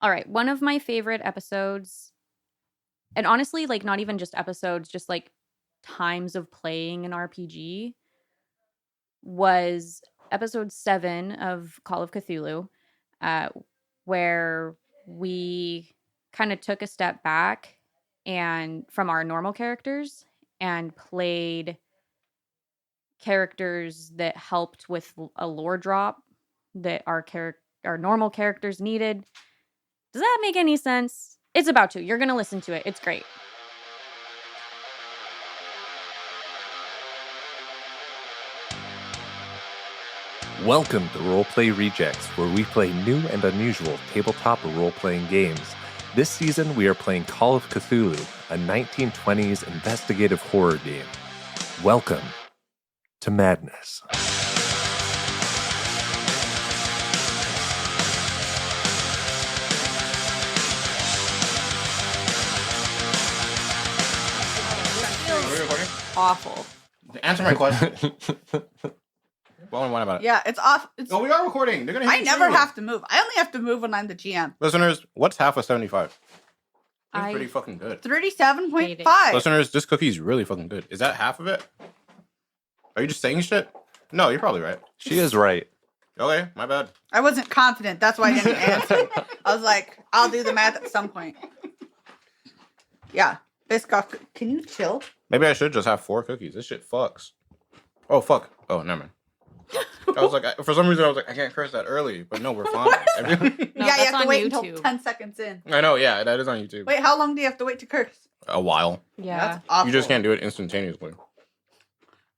All right. One of my favorite episodes, and honestly, like not even just episodes, just like times of playing an RPG, was episode 7 of Call of Cthulhu, uh, where we kind of took a step back and from our normal characters and played characters that helped with a lore drop that our normal characters needed. Does that make any sense? It's about to. You're going to listen to it. It's great. Welcome to Roleplay Rejects, where we play new and unusual tabletop role-playing games. This season, we are playing Call of Cthulhu, a 1920s investigative horror game. Welcome to Madness. Awful. Answer my question. What about it? Yeah, it's off. Oh, we are recording. They're gonna. I never have to move. I only have to move when I'm the GM. Listeners, what's half of 75? That's I- pretty fucking good. 37.5. Listeners, this cookie's really fucking good. Is that half of it? Are you just saying shit? No, you're probably right. She is right. Okay, my bad. I wasn't confident. That's why I didn't answer. I was like, I'll do the math at some point. Yeah. Biscoff, can you chill? Maybe I should just have 4 cookies. This shit fucks. Oh, fuck. Oh, never mind. I was like, for some reason, I was like, I can't curse that early, but no, we're fine. No, yeah, you that's have to on wait until YouTube. 10 seconds in. I know, yeah, that is on YouTube. Wait, how long do you have to wait to curse? A while. Yeah. That's awful. You just can't do it instantaneously.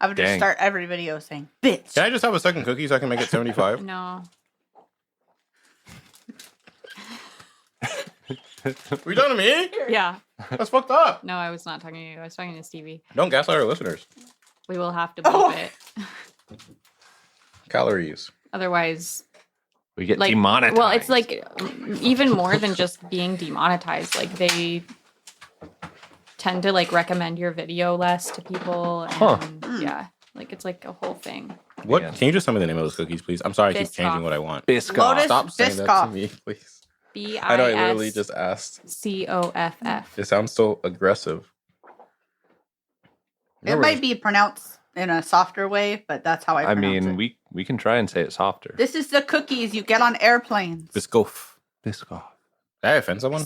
I would just Dang. start every video saying, bitch. Can I just have a second cookie so I can make it 75? No. Were you talking to me? Yeah. That's fucked up. No, I was not talking to you. I was talking to Stevie. Don't gaslight our listeners. We will have to bleep Oh. it. Calories. Otherwise, We get like, demonetized. well, it's like even more than just being demonetized. Like they tend to like recommend your video less to people. And Huh. yeah, like it's like a whole thing. What? Yeah. Can you just tell me the name of those cookies, please? I'm sorry, I keep Biscoff. changing what I want. Biscoff. Lotus- Stop saying that to Biscoff. me, please. B I know I I literally S just asked. COFF. It sounds so aggressive. It might be pronounced in a softer way, but that's how I I pronounce mean, it. we can try and say it softer. This is the cookies you get on airplanes. Biscoff. Biscoff. Did I offend someone?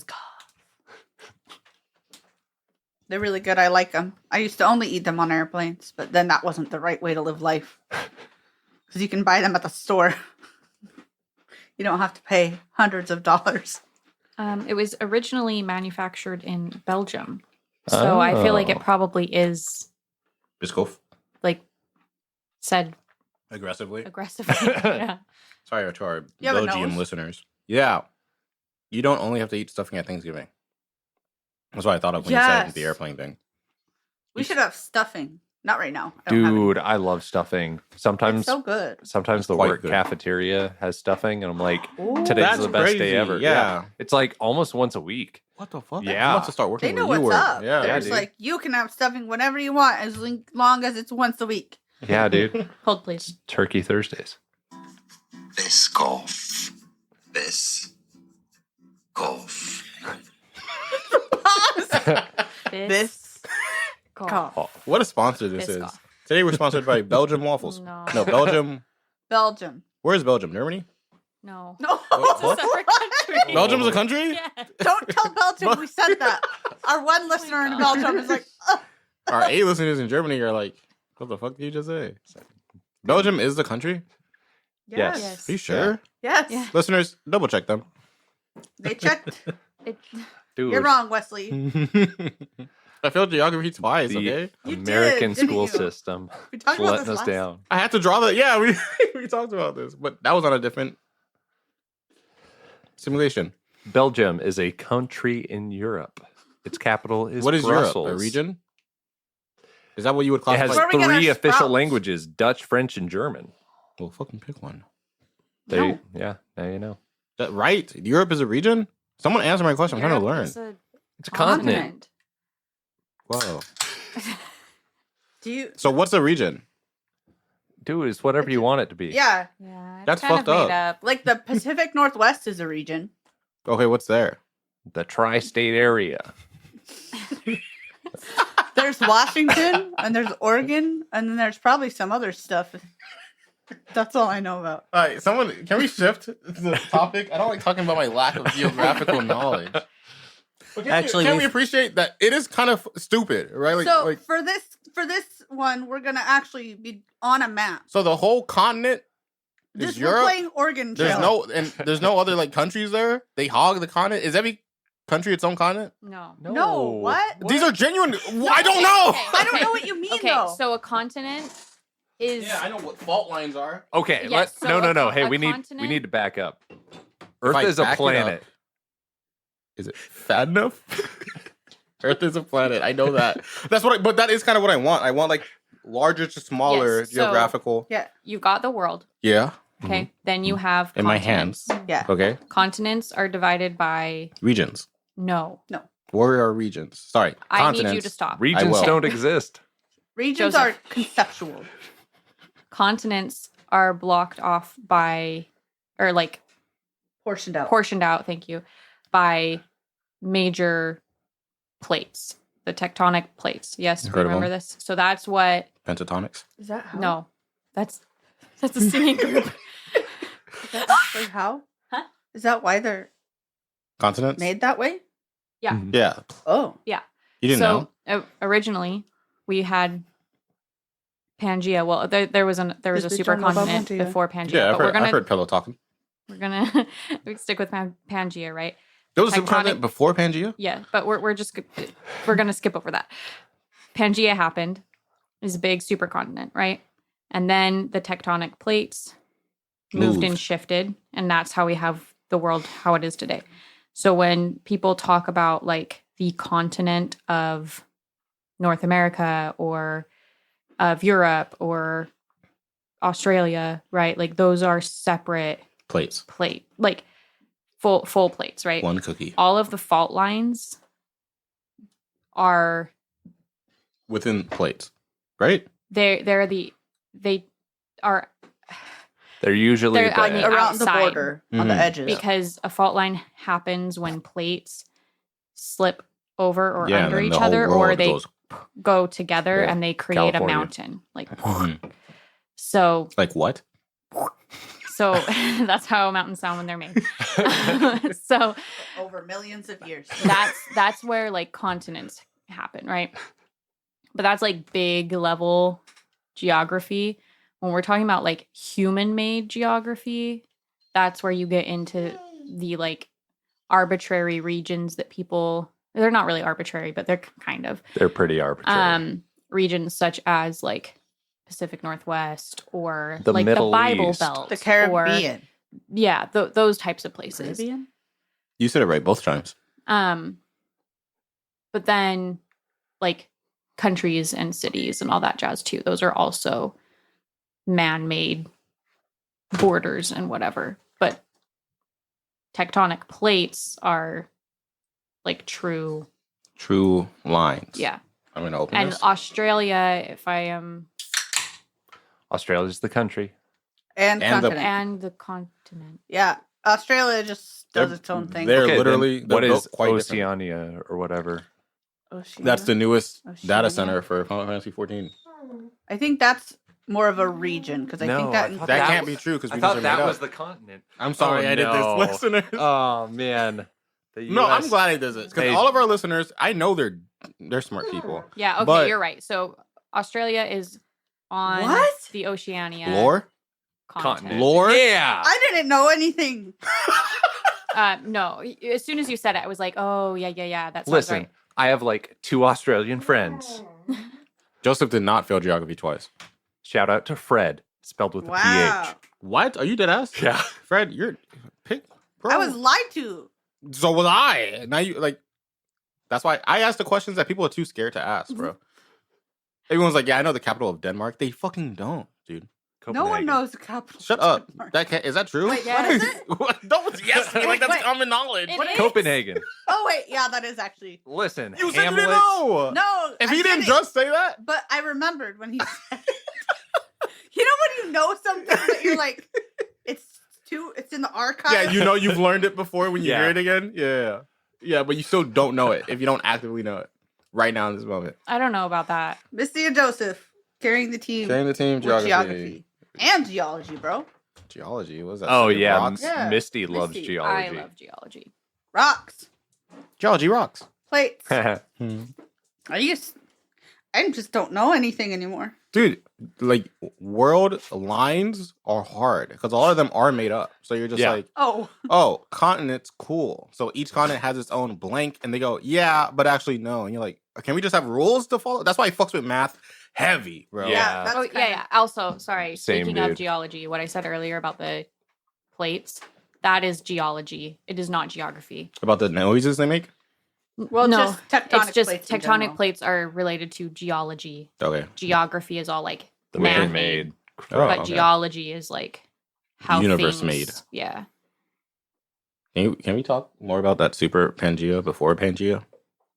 They're really good. I like them. I used to only eat them on airplanes, but then that wasn't the right way to live life. Because you can buy them at the store. You don't have to pay hundreds of dollars. It was originally manufactured in Belgium, so I feel like it Oh. probably is Biscoff. like said Aggressively. aggressively. Yeah. Sorry to our You have a Belgium nose? listeners. Yeah. You don't only have to eat stuffing at Thanksgiving. That's what I thought of when you Yes. said the airplane thing. We should have stuffing. Not right now. I don't have Dude, I love stuffing. any. Sometimes It's so good. sometimes the quite work good. cafeteria has stuffing, and I'm like, Ooh. today's That's the best day crazy, ever. yeah. It's like almost once a week. What the fuck? Yeah. I want to start working They know where you what's work. up. Yeah. They're Yeah, just dude. like, you can have stuffing whenever you want as long as it's once a week. Yeah, dude. Hold, please. Turkey Thursdays. Biscoff. Biscoff. This Cough. Oh, What a sponsor this is. Biscoff. Today we're sponsored by Belgium Waffles. No. No, Belgium. Belgium. Where is Belgium? Germany? No. No. It's a separate country. Belgium's a country? Yeah. Don't tell Belgium we said that. Our one listener in God. Belgium is like, "Ugh." Our 8 listeners in Germany are like, what the fuck did you just say? Belgium is the country? Yes. Yes. Are you sure? Yes. Yeah. Listeners, double check them. They checked. It, dude. You're wrong, Wesley. I failed geography twice, The okay? You American did, didn't school you? system We talked is about letting this us last down. I had to draw that. Yeah, we talked about this, but that was on a different simulation. Belgium is a country in Europe. Its capital is What is Brussels. Europe? A region? Is that what you would It classify? has Where we get our 3 official sprouts. languages: Dutch, French, and German. Well, fucking pick one. They, yeah, now you know. That right? Europe is a region? Someone answer my question. I'm trying to learn. It's a It's a continent. Whoa. Do you? So what's a region? Dude, it's whatever you want it to be. Yeah. Yeah. It's That's kind fucked of made up. up. Like the Pacific Northwest is a region. Okay, what's there? The tri-state area. There's Washington, and there's Oregon, and then there's probably some other stuff. That's all I know about. All right, can we shift the topic? I don't like talking about my lack of geographical knowledge. But can we appreciate that it is kind of stupid, right? So for this one, we're gonna actually be on a map. So the whole continent is Just Europe. we're playing Oregon Trail. There's no other like countries there. They hog the continent. Is every country its own continent? No, what? These are genuine. I don't know. Okay. I don't know what you mean. Okay, though. so a continent is Yeah, I know what fault lines are. Okay, Yes, so no. a Hey, we continent- need to back up. I Earth is a back it planet. up- Is it fat enough? Earth is a planet. I know that. But that is kind of what I want. I want like larger to smaller Yes, so- geographical. Yeah. you've got the world. Yeah. Okay. Then you have In my continents. hands. Yeah. Okay. Continents are divided by Regions. no. Where are regions? Sorry. I Continents. need you to stop. Regions will. don't exist. Regions Joseph. are conceptual. Continents are blocked off by, or like Portioned out. portioned out, thank you, by major plates, the tectonic plates. Yes, Heard of remember them? this? So that's what, Pentatonics. Is that how? no, that's a singing group. Is that actually how? Huh? Is that why they're Continents. made that way? Yeah. Mhm. Yeah. Oh. You didn't know. Originally, we had Pangea. Well, there was a This bitch don't know about supercontinent Pangea. before Pangea. Yeah, but I've heard pillow talking. we're gonna stick with Pangea, right? There was a Tectonic- supercontinent before Pangea. Yeah, but we're gonna skip over that. Pangea happened, is a big supercontinent, right? And then the tectonic plates moved and Moved. shifted, and that's how we have the world how it is today. So when people talk about like the continent of North America or of Europe or Australia, right? Like those are separate Plates. like full plates, right? One cookie. All of the fault lines are Within plates. Right? they are They're usually They're on the Around the outside. border, on the Mhm. edges. because a fault line happens when plates slip over or Yeah, and under then each the whole other, or world they goes- go together Yeah, and they create California. a mountain. Like Mhm. so Like what? that's how mountains sound when they're made. So Over millions of years. that's where like continents happen, right? But that's like big level geography. When we're talking about like human made geography, that's where you get into the like arbitrary regions that they're not really arbitrary, but they're kind of They're pretty arbitrary. regions such as like Pacific Northwest or The like Middle the Bible East. Belt, The Caribbean. or, yeah, those types of places. Caribbean? You said it right both times. But then like countries and cities and all that jazz too. Those are also man-made borders and whatever. But tectonic plates are like true. True lines. Yeah. I'm gonna open And this. Australia, if I am, Australia's the country. And And the- continent. and the continent. Yeah. Australia just does They're- its own thing. they're Okay, literally then what they're is built quite different. Oceania or whatever? Oceania. That's the newest Oceania. data center for Final Fantasy 14. I think that's more of a region because I No, think I that thought That That can't was- be true because I we thought just that made was up. the continent. I'm sorry Oh, I did no. this, listeners. Oh man. The No, I'm US glad I did this because Hey. all of our listeners, I know they're smart people. Yeah, okay, But- you're right. So Australia is on What? the Oceania Lore, continent. lore. Yeah. I didn't know anything. No, as soon as you said it, I was like, oh, yeah, that sounds Listen, right. I have like 2 Australian friends. Joseph did not fail geography twice. Shout out to Fred, spelled with a Wow. PH. What? Are you dead ass? Yeah. Fred, you're pick. Bro. I was lied to. So was I. Now you like. That's why I asked the questions that people are too scared to ask, bro. Everyone's like, "Yeah, I know the capital of Denmark." They fucking don't, dude. No one Copenhagen. knows the capital. Shut of up. Denmark. Is that true? Wait, Yes. what is it? What? Don't yes me like that's Wait. common knowledge. It What- is. Copenhagen. Oh wait, yeah, that is actually. Listen, You said you Hamlet. didn't know. No, If I he didn't didn't. just say that, But I remembered when he said. You know when you know something, but you're like, it's too. It's in the archive. Yeah, you know you've learned it before when you Yeah. hear it again. Yeah, but you still don't know it if you don't actively know it right now in this moment. I don't know about that. Misty and Joseph carrying the team. Carrying the team, with geography. and geology, bro. Geology, what was that? Oh City of yeah, Rocks? Yeah, Misty loves Misty. geology. I love geology. Rocks, Geology rocks. plates. I just don't know anything anymore. Dude, like world lines are hard because a lot of them are made up. So you're just Yeah. like, Oh, oh, continent's cool. So each continent has its own blank, and they go, yeah, but actually no. And you're like, can we just have rules to follow? That's why he fucks with math heavy, bro. Yeah. that's Oh, kinda- yeah. Also, sorry. Same Speaking dude. of geology, what I said earlier about the plates, that is geology. It is not geography. About the noises they make. Well, no, just tectonic it's just plates in tectonic general. plates are related to geology. Okay. Geography is all like The man man-made, made. Oh, but okay. geology is like how Universe things, made. Yeah. Can we talk more about that Super Pangea before Pangea?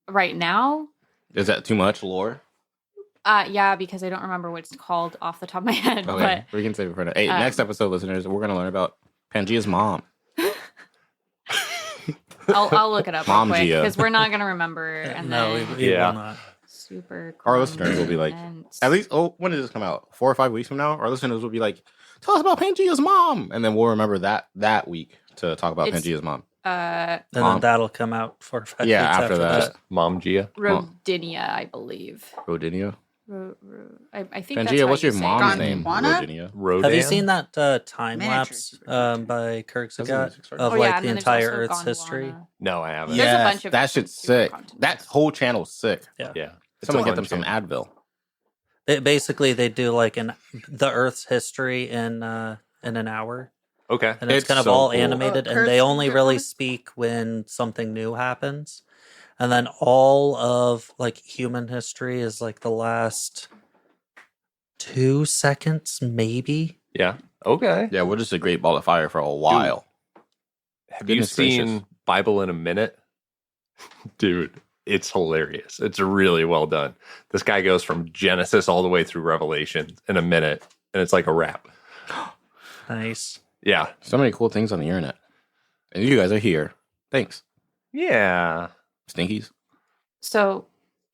Right now, Is that too much lore? yeah, because I don't remember what it's called off the top of my head. Okay, we can save it for now. Hey, um, next episode, listeners, we're gonna learn about Pangea's mom. But I'll look it up real Mom quick Gia. because we're not gonna remember. And No, then we Yeah. will not. super. Our listeners will be like, continents. At least, when did this come out? 4 or 5 weeks from now? Our listeners will be like, tell us about Pangea's mom. And then we'll remember that week to talk about It's- Pangea's mom. And Mom. then that'll come out 4 or 5 Yeah, weeks after that. Mom Gia. Rodinia, I believe. Rodinia? I think that's Pangea, how what's you your say mom's it. name? Gondwana? Rodinia. Rodan. Have you seen that time Miniatures. lapse by Kirkzagat That's of Oh, like yeah, the and then there's entire also Earth's Gondwana. history? No, I haven't. There's a Yes, bunch of that shit's super sick. continents. That whole channel's sick. Yeah. Yeah. It's Someone a get them fun some channel. Advil. Basically, they do like the Earth's history in an hour, Okay. and it's kind of so all cool. animated, and Kurtz, they only is it really on it? speak when something new happens, and then all of like human history is like the last 2 seconds, maybe. Yeah. Okay. Yeah, we're just a great ball of fire for a while. Have Goodness you seen gracious. Bible in a Minute? Dude, it's hilarious. It's really well done. This guy goes from Genesis all the way through Revelation in a minute, and it's like a rap. Nice. Yeah. So many cool things on the internet. And you guys are here. Thanks. Yeah. Stinkies. So,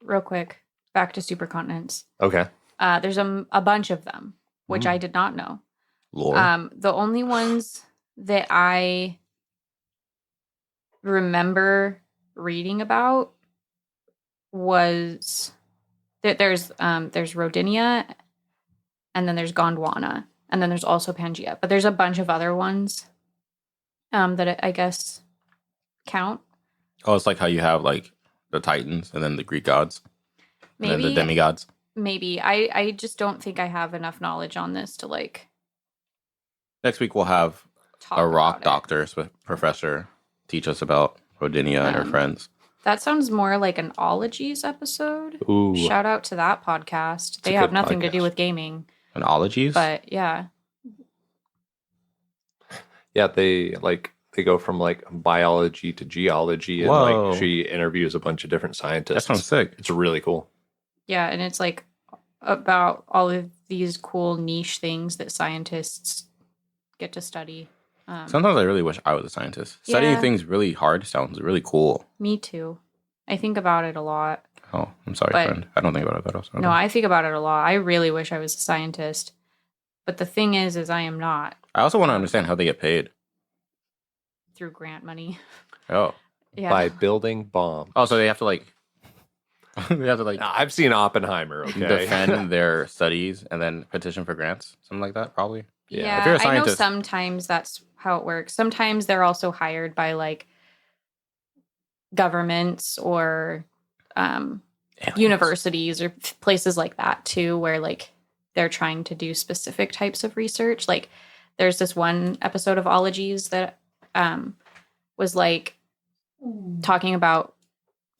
real quick, back to supercontinents. Okay. There's a bunch of them, which Mm. I did not know. Lore. The only ones that I remember reading about was that there's Rodinia, and then there's Gondwana, and then there's also Pangea. But there's a bunch of other ones that I guess count. Oh, it's like how you have like the Titans and then the Greek gods and then the Maybe demigods. maybe I just don't think I have enough knowledge on this to like Next week we'll have talk a rock about it. doctor professor teach us about Rodinia and her friends. That sounds more like an ologies episode. Ooh. Shout out to that podcast. a They have good nothing to do podcast. with gaming, And ologies? but yeah. Yeah, they go from like biology to geology, and Whoa. like she interviews a bunch of different scientists. That sounds sick. It's really cool. Yeah, and it's like about all of these cool niche things that scientists get to study. Sometimes I really wish I was a scientist. Studying Yeah. things really hard sounds really cool. Me too. I think about it a lot. Oh, I'm sorry, But- friend. I don't think about it that often. No, I think about it a lot. I really wish I was a scientist. But the thing is I am not, I also want to understand how they get paid. through grant money. Oh. Yeah. By building bombs. Oh, so they have to like they have to like I've seen Oppenheimer, okay? defend their studies and then petition for grants, something like that, probably. Yeah. Yeah, If you're a I know scientist- sometimes that's how it works. Sometimes they're also hired by like governments or universities or places like that too, where like they're trying to do specific types of research. Like there's this one episode of Ologies that was like talking about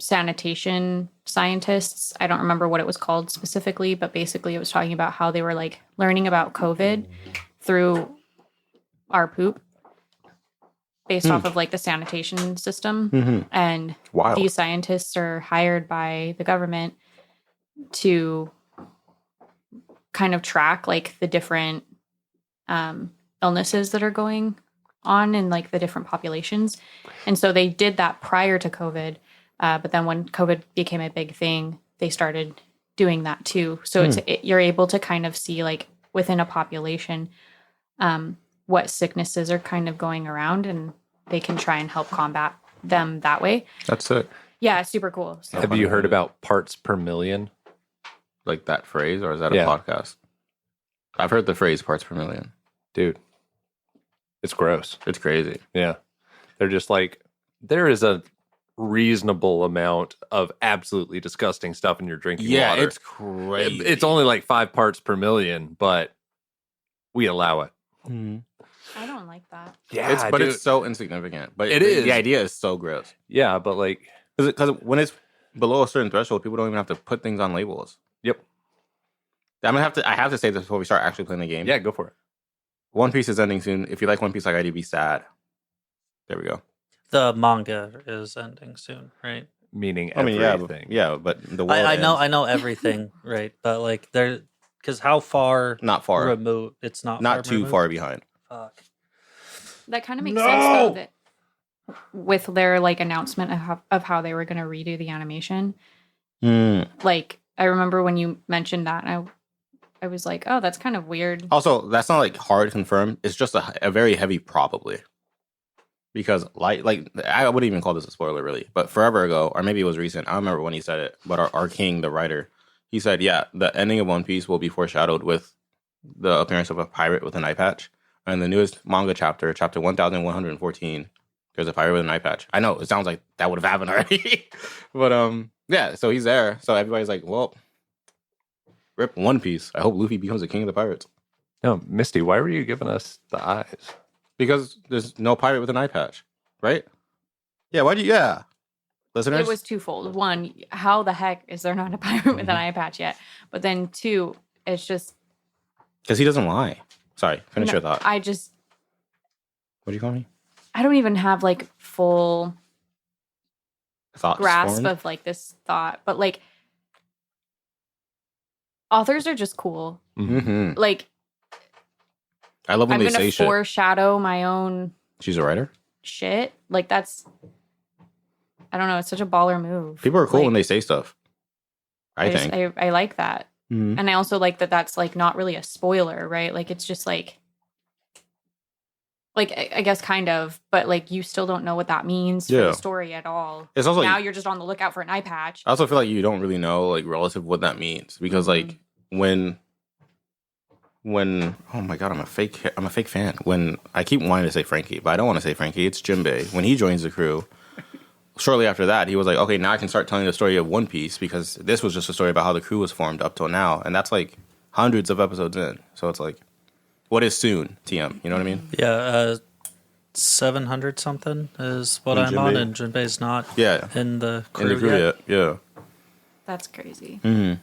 sanitation scientists. I don't remember what it was called specifically, but basically it was talking about how they were like learning about COVID through our poop based off of like the sanitation system. Mm-hmm. And Wow. these scientists are hired by the government to kind of track like the different illnesses that are going on in like the different populations. And so they did that prior to COVID. But then when COVID became a big thing, they started doing that too. So you're able to kind of see like within a population what sicknesses are kind of going around, and they can try and help combat them that way. That's it. Yeah, it's super cool. So. Have you heard about parts per million? Like that phrase, or is that a podcast? I've heard the phrase parts per million. Dude, it's gross. It's crazy. Yeah. They're just like, there is a reasonable amount of absolutely disgusting stuff in your drinking water. Yeah, it's crazy. It's only like 5 parts per million, but we allow it. I don't like that. Yeah, but it's so insignificant. But it is. The idea is so gross. Yeah, but like... Because when it's below a certain threshold, people don't even have to put things on labels. Yep. I have to say this before we start actually playing the game. Yeah, go for it. One Piece is ending soon. If you like One Piece like I do, be sad. There we go. The manga is ending soon, right? Meaning I mean, everything. but the world I ends. know everything, right? But like because how far Not far. removed? It's not Too removed? far behind. Fuck. That kind of makes sense though, that with their like announcement of how they were going to redo the animation. Like I remember when you mentioned that, and I was like, oh, that's kind of weird. Also, that's not like hard to confirm. It's just a very heavy probably. Because like I wouldn't even call this a spoiler really, but forever ago, or maybe it was recent, I don't remember when he said it, but our king, the writer, he said, yeah, the ending of One Piece will be foreshadowed with the appearance of a pirate with an eye patch. And the newest manga chapter 1114, there's a pirate with an eye patch. I know, it sounds like that would have happened already. But yeah, so he's there. So everybody's like, well, rip One Piece. I hope Luffy becomes the king of the pirates. No, Misty, why were you giving us the eyes? Because there's no pirate with an eye patch, right? Yeah, listeners? It was twofold. One, how the heck is there not a pirate with an eye patch yet? But then two, it's just... Because he doesn't lie. Sorry, finish your thought. I just... What do you call me? I don't even have like full Thoughts grasp formed? of like this thought. But like, authors are just cool. Mm-hmm. Like, I love when I'm they say going to shit. foreshadow my own She's a writer? shit. Like, that's... I don't know. It's such a baller move. People are cool Like, when they say stuff. I think. I like that. Mhm. And I also like that that's like not really a spoiler, right? Like it's just like I guess kind of, but like you still don't know what that means for Yeah. the story at all. It's also Now you're just on the lookout for an eye patch. I also feel like you don't really know like relative what that means because like when oh my god, I'm a fake fan. When I keep wanting to say Frankie, but I don't want to say Frankie. It's Jinbei. When he joins the crew, shortly after that, he was like, okay, now I can start telling the story of One Piece because this was just a story about how the crew was formed up till now, and that's like hundreds of episodes in. So it's like, what is soon, TM? You know what I mean? Yeah, 700 something is what And I'm on, Jinbei- and Jinbei's not Yeah, in the crew, in the crew yet. yet. Yeah. That's crazy. Mm-hmm.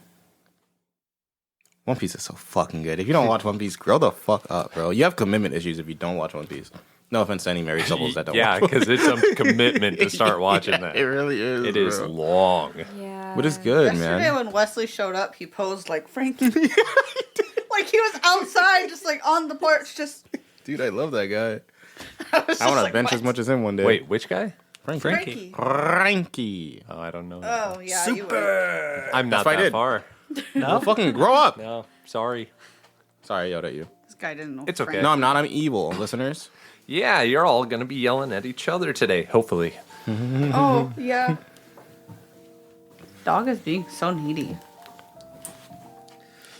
One Piece is so fucking good. If you don't watch One Piece, grow the fuck up, bro. You have commitment issues if you don't watch One Piece. No offense to any married couples that don't Yeah, watch One because it's a commitment to start watching that. It really is. It is bro. long. Yeah. But it's good, Yesterday man. when Wesley showed up, he posed like Frankie. Like he was outside, just like on the porch, just. Dude, I love that guy. I was I want to like, bench what? as much as him one day. Wait, which guy? Frankie. Frankie. Frankie. Oh, I don't know. Oh yeah, you were. I'm not That's what I that did. far. No? Fucking grow up. No, sorry. Sorry, I yelled at you. This guy didn't know. It's okay. Frankie. No, I'm not. I'm evil, listeners. Yeah, you're all going to be yelling at each other today, hopefully. Oh yeah. Dog is being so needy.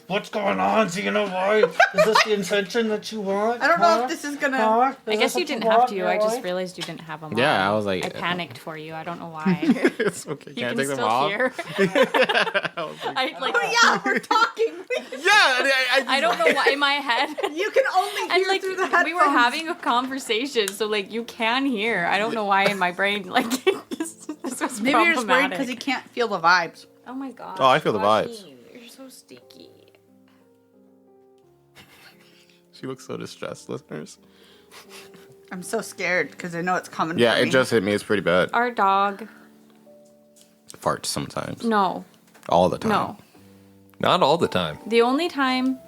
What's going on, Xenoboy? Is this the intention that you want? I don't know if this is gonna. I guess you didn't have to. I just realized you didn't have them. Yeah, on. I was like- I panicked for you. I don't know why. It's okay. You Can I can take them still off? hear. I was like, I like. Oh yeah, we're talking. yeah. I don't know why in my head. You can only hear And like through the headphones. we were having a conversation, so like you can hear. I don't know why in my brain like this was Maybe you're just worried problematic. because you can't feel the vibes. Oh my god. Oh, I feel the vibes. You're so sticky. She looks so distressed, listeners. I'm so scared because I know it's coming. Yeah, for it me. just hit me. It's pretty bad. Our dog. Farts sometimes. No. All the time. No. Not all the time. The only time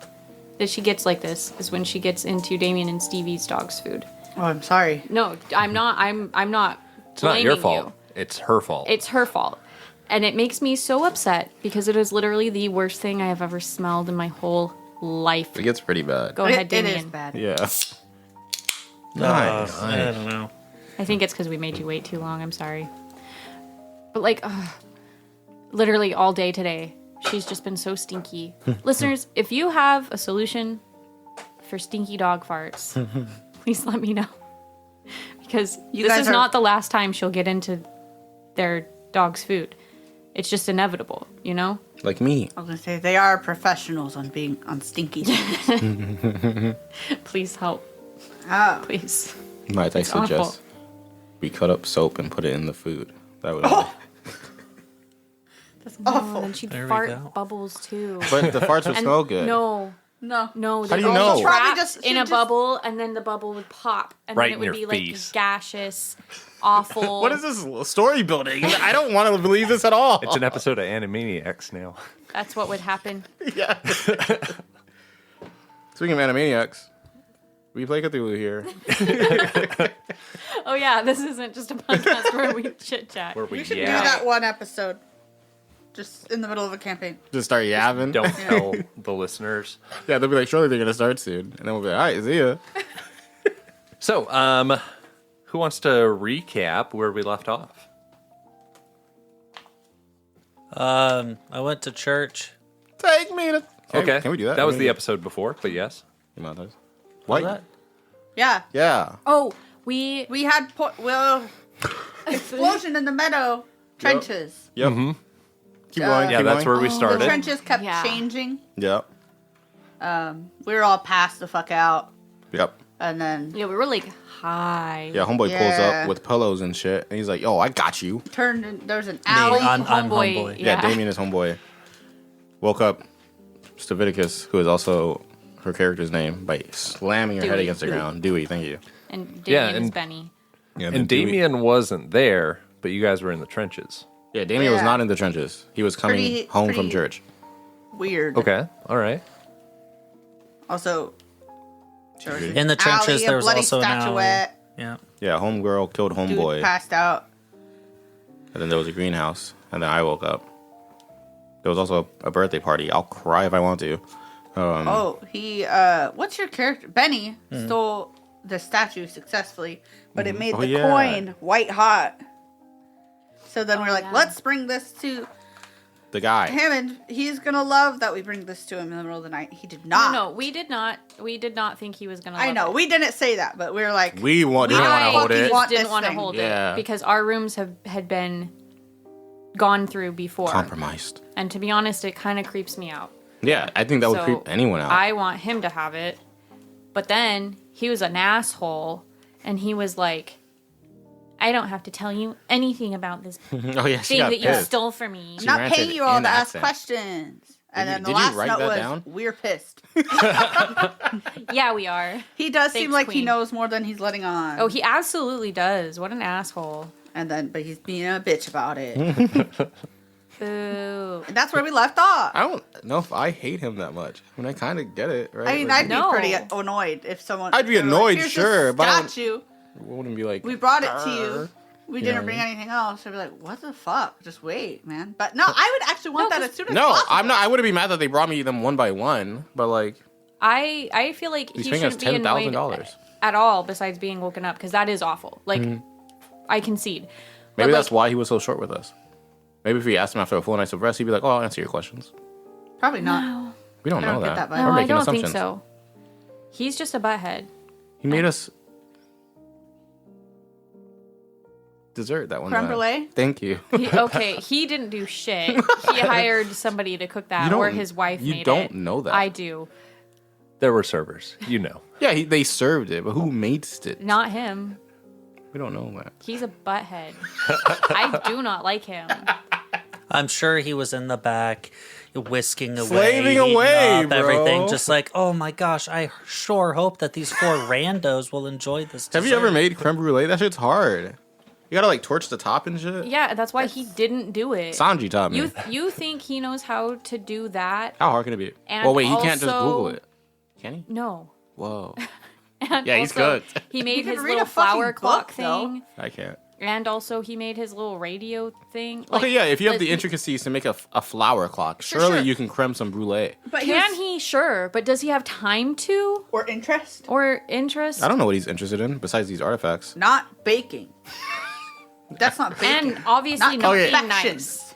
that she gets like this is when she gets into Damien and Stevie's dog's food. Oh, I'm sorry. No, I'm not. I'm not. It's not your blaming fault. you. It's her fault. It's her fault. And it makes me so upset because it is literally the worst thing I have ever smelled in my whole life. It gets pretty bad. Go ahead, It Damien. is bad. Yeah. I don't know. I think it's because we made you wait too long. I'm sorry. But like, literally all day today, she's just been so stinky. Listeners, if you have a solution for stinky dog farts, please let me know. Because You this guys is are- not the last time she'll get into their dog's food. It's just inevitable, you know? Like me. I was gonna say they are professionals on being on stinky things. Please help. Oh. Please. Might I It's awful. suggest we cut up soap and put it in the food? That would. That's awful. And then she'd There we fart go. bubbles too. But the farts would And smell good. No, No. no. How do they'd you be know? trapped Probably just- in a just- bubble, and then the bubble would pop, and Right then it in would your be like face. gaseous, awful. What is this story building? I don't want to believe this at all. It's an episode of Animaniacs now. That's what would happen. Yeah. Speaking of Animaniacs, we play Cthulhu here. Oh yeah, this isn't just a podcast where we chit chat. Where we We should yeah. do that one episode. Just in the middle of a campaign. Just start yapping. Don't tell the listeners. Yeah, they'll be like, surely they're gonna start soon, and then we'll be like, all right, see ya. So, who wants to recap where we left off? I went to church. Take me to. Okay. Can we do that? That was the episode before, but yes. What? What? Yeah. Yeah. Oh, we We had explosion in the meadow trenches. Yep. Keep going. Yeah, keep that's going. where we The started. trenches kept Yeah. changing. Yep. We were all passed the fuck out, Yep. and then we were like high. Yeah, homeboy pulls Yeah. up with pillows and shit, and he's like, "Yo, I got you." turned. In, there's an Me, alley. I'm Homeboy. homeboy. Yeah, Damien is homeboy. Woke up Staviticus, who is also her character's name, by slamming her head Dewey. against the ground. Dewey, thank you. And Yeah, Damien is and- Benny. Yeah, And Damien wasn't there, but you guys were in the trenches. Yeah, Damien was Yeah. not in the trenches. He was coming Pretty- home from pretty- church. Weird. Okay. All right. Also, there was an In the trenches, alley, a there was bloody also an alley. statuette. Yeah. Yeah, homegirl killed Dude homeboy, passed out. and then there was a greenhouse, and then I woke up. There was also a birthday party. I'll cry if I want to. Oh, he. What's your character? Benny stole the statue successfully, but it made Oh, the yeah. coin white hot. So then we're like, yeah. let's bring this to The guy. him, and he's gonna love that we bring this to him in the middle of the night. He did not. No, we did not. We did not think he was gonna. I love know it. we didn't say that, but we were like, We didn't want to hold fucking it. want didn't this want to thing. hold Yeah. it because our rooms had been gone through before. Compromised. And to be honest, it kind of creeps me out. Yeah, I think that would So, creep anyone out. I want him to have it. But then he was an asshole and he was like, I don't have to tell you anything about this Oh yeah, she thing got that you pissed. stole from me. She not ranted paying you all in to ask accent. questions. And Did then you- the did you last write note that was, down? we're pissed. Yeah, we are. He does seem Thanks, like he Queen. knows more than he's letting on. Oh, he absolutely does. What an asshole. but he's being a bitch about it. Boo. And that's where we left off. I don't know if I hate him that much. I mean, I kind of get it, right? I mean, Like, I'd be No. pretty annoyed if someone. I'd be they were like, annoyed, "Here's sure, this but I don't- statue. wouldn't be like We brought it to you. We You didn't know bring what I anything else. I'd be like, what the fuck? Just wait, man. But no, I would actually want No, that 'cause- as soon as No, possible. I'm not. I wouldn't be mad that they brought me them one by one, but like I feel like he's he paying us shouldn't be annoyed $10,000. at all besides being woken up because that is awful. Like, I concede. Maybe But, that's why he was so short with us. Maybe if we asked him after a full night's of rest, he'd be like, "Oh, I'll answer your questions." Probably not. We don't I know don't get that. that vibe. No, We're I making don't assumptions. think so. He's just a butthead. He made us dessert that one Creme time. brulee? Thank you. Okay, he didn't do shit. He hired somebody to cook that, You or don't- his wife you made don't it. know that. I do. There were servers. You know. Yeah, they served it, but who made it? Not him. We don't know that. He's a butthead. I do not like him. I'm sure he was in the back, whisking away, Slaving heating away, up bro. everything, just like, oh my gosh, I sure hope that these four randos will enjoy this. Have you ever dessert." made creme brulee? That shit's hard. You gotta like torch the top and shit. Yeah, that's why he didn't do it. Sanji taught me. You think he knows how to do that? How hard can it be? And Well, wait, he can't just also- Google it. Can he? No. Whoa. And Yeah, he's also, good. He made You can his read little a fucking flower clock book, though. thing. I can't. And also, he made his little radio thing. Okay, yeah, if you have the he- intricacies to make a flower clock, Sure, surely sure. you can creme some brulee. But Can he? Sure. But does he have time to? or interest? Or interest? I don't know what he's interested in besides these artifacts. Not baking. That's not baking. And obviously not okay. being nice.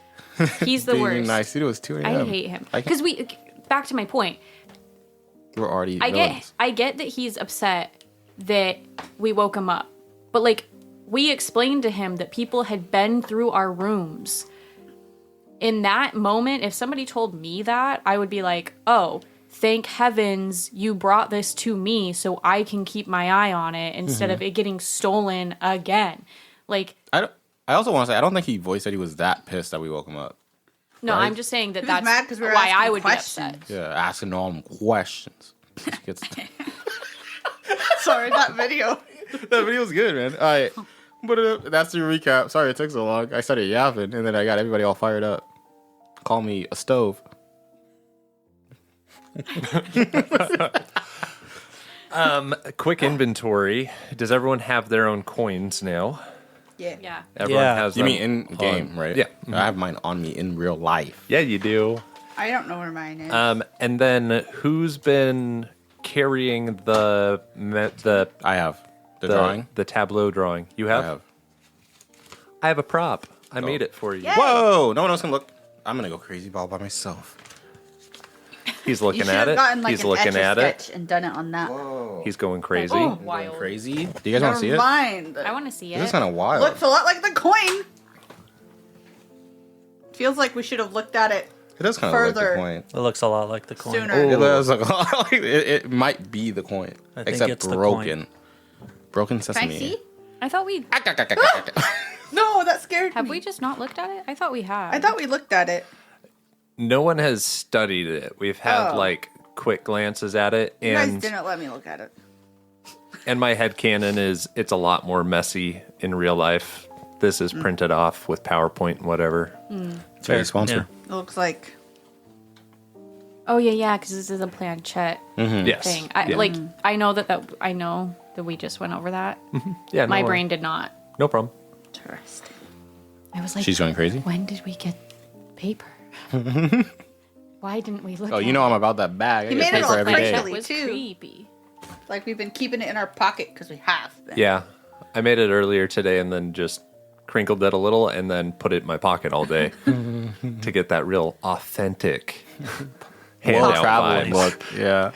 He's the Being worst. nice. Dude, it was 2 a.m. I hate him. Because back to my point. We're already I villains. get that he's upset that we woke him up. But like we explained to him that people had been through our rooms. In that moment, if somebody told me that, I would be like, "Oh, thank heavens you brought this to me so I can keep my eye on it instead of it getting stolen again." Like I also want to say, I don't think he voiced that he was that pissed that we woke him up. no, Right? I'm just saying that He was that's mad 'cause we were why asking I would questions. be upset. Yeah, asking all them questions. Sorry, that video. That video's good, man. All right. But that's the recap. Sorry it took so long. I started yapping, and then I got everybody all fired up. Call me a stove. A quick inventory. Does everyone have their own coins now? Yeah. Yeah. Everyone Yeah. has You them mean in game, on- right? Yeah. I have mine on me in real life. Yeah, you do. I don't know where mine is. And then who's been carrying the I have the drawing. the tableau drawing? You I have? have. I have a prop. I made it for you. Yeah. Whoa! No one else can look. I'm gonna go crazy ball by myself. He's you looking should at have gotten it. like He's an looking at Etch-a-Sketch it. and done it on that. Whoa! He's going crazy. Oh, Going wild. crazy. Do you guys want to see it? Mind. I want to see This is it. kind of wild. Looks a lot like the coin. Feels like we should have looked at it It does kind of look like the further. coin. It looks a lot like the coin. sooner. It does look like it might be the coin, I think except it's the broken. Broken Can sesame. I see? I thought we No, that scared have me. we just not looked at it? I thought we had. I thought we looked at it. No one has studied it. We've had Oh. like quick glances at it, You guys and didn't let me look at it. my headcanon is it's a lot more messy in real life. This is printed off with PowerPoint and whatever. It's very sponsored. It looks like Oh yeah, because this is a planchette Yes. thing. Yeah. I know that we just went over that. Yeah, no My worries. brain did not. No problem. interesting. I was like, She's going crazy. when did we get paper? Why didn't we look? Oh, at you know I'm about that bag. I You get made it paper look every like day. that. That was too. creepy. Like we've been keeping it in our pocket because we have been. Yeah, I made it earlier today and then just crinkled it a little and then put it in my pocket all day to get that real authentic handout traveling vibes. book. Yeah.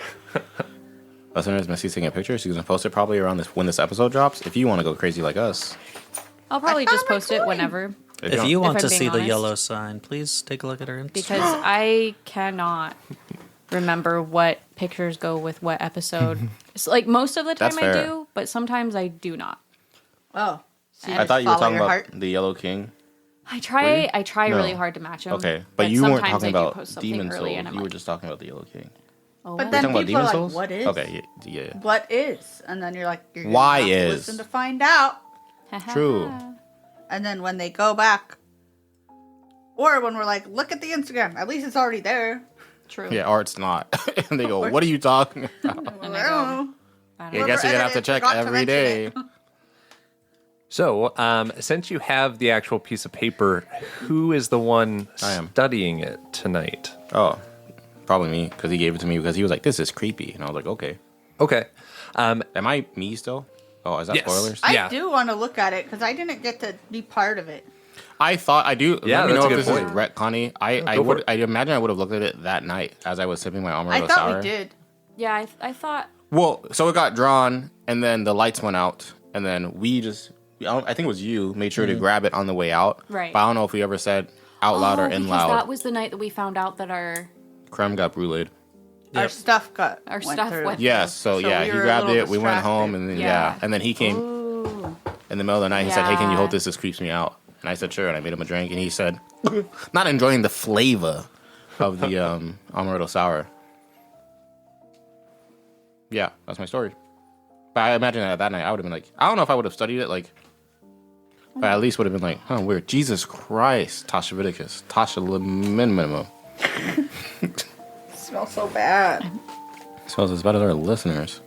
Listeners, Missy's taking a picture. She's gonna post it probably around when this episode drops. If you want to go crazy like us, I'll probably I just found my post it coin. whenever If don't- you want I'm to being see the honest. yellow sign, please take a look at her Instagram. because I cannot remember what pictures go with what episode. It's like most of the time That's I fair. do, but sometimes I do not. Oh. So I thought you were follow talking your about heart? the Yellow King. I try No. really hard to match them. Okay, but you weren't sometimes talking I do about post something Demon early Souls. and I'm You were like, just talking about the Yellow King. oh, But well. then Talking about people are Demon like, Souls? what is? Okay, yeah. What is? And then you're like, you're gonna Why have to is? listen to find out. True. And then when they go back, or when we're like, look at the Instagram, at least it's already there. True. Yeah, or it's not. And they go, what are you talking about? And I I don't go, know. I don't I know. guess you're going to have to edited, check forgot to every mention day. it. So, since you have the actual piece of paper, who is the one I am. studying it tonight? Oh, probably me, because he gave it to me because he was like, this is creepy. And I was like, okay. Okay. Am I me still? Oh, is that Yes. spoilers? I Yeah. do want to look at it because I didn't get to be part of it. I thought I do. Yeah, Let me that's know a if good this is point. retconny. I go for would. it. I imagine I would have looked at it that night as I was sipping my I Amaretto thought sour. we did. Yeah, I thought. Well, so it got drawn, and then the lights went out, and then I think it was you made sure to grab it on the way out. Right. But I don't know if we ever said out loud or in because loud. that was the night that we found out that our Creme got brulee. Our Yep. stuff Our stuff through. went- Yes. So So yeah, we he were a grabbed little it. We went home, and then Yeah. and then he came Ooh. in the middle of the night. He said, "Hey, can you hold Yeah. this? This creeps me out." And I said, "Sure." And I made him a drink, and he said, "Not enjoying the flavor of the Amaretto sour." Yeah, that's my story. But I imagine that night I would have been like, I don't know if I would have studied it like, but at least would have been like, huh, weird. Jesus Christ, Tasha Viticus, Tasha Minimum. Smells so bad. Smells as bad as our listeners.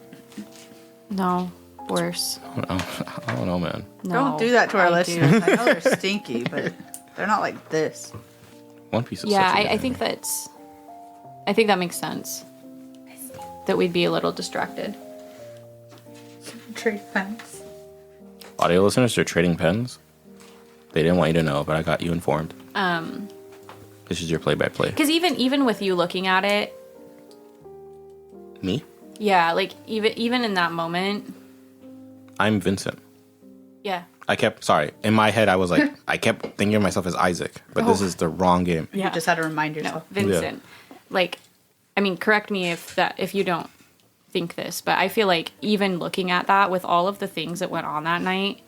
No, worse. I don't know, man. No, Don't do that to our I do. listeners. I know they're stinky, but they're not like this. One Piece is Yeah, such a good I think anime. I think that makes sense. That we'd be a little distracted. Trade pens. Audio listeners, they're trading pens. They didn't want you to know, but I got you informed. This is your play-by-play. Because even with you looking at it, Me? yeah, like even in that moment, I'm Vincent. yeah. In my head, I was like, I kept thinking of myself as Isaac, but this is the wrong game. You just had to remind yourself. No, Vincent. Like, I mean, correct me if you don't think this, but I feel like even looking at that with all of the things that went on that night,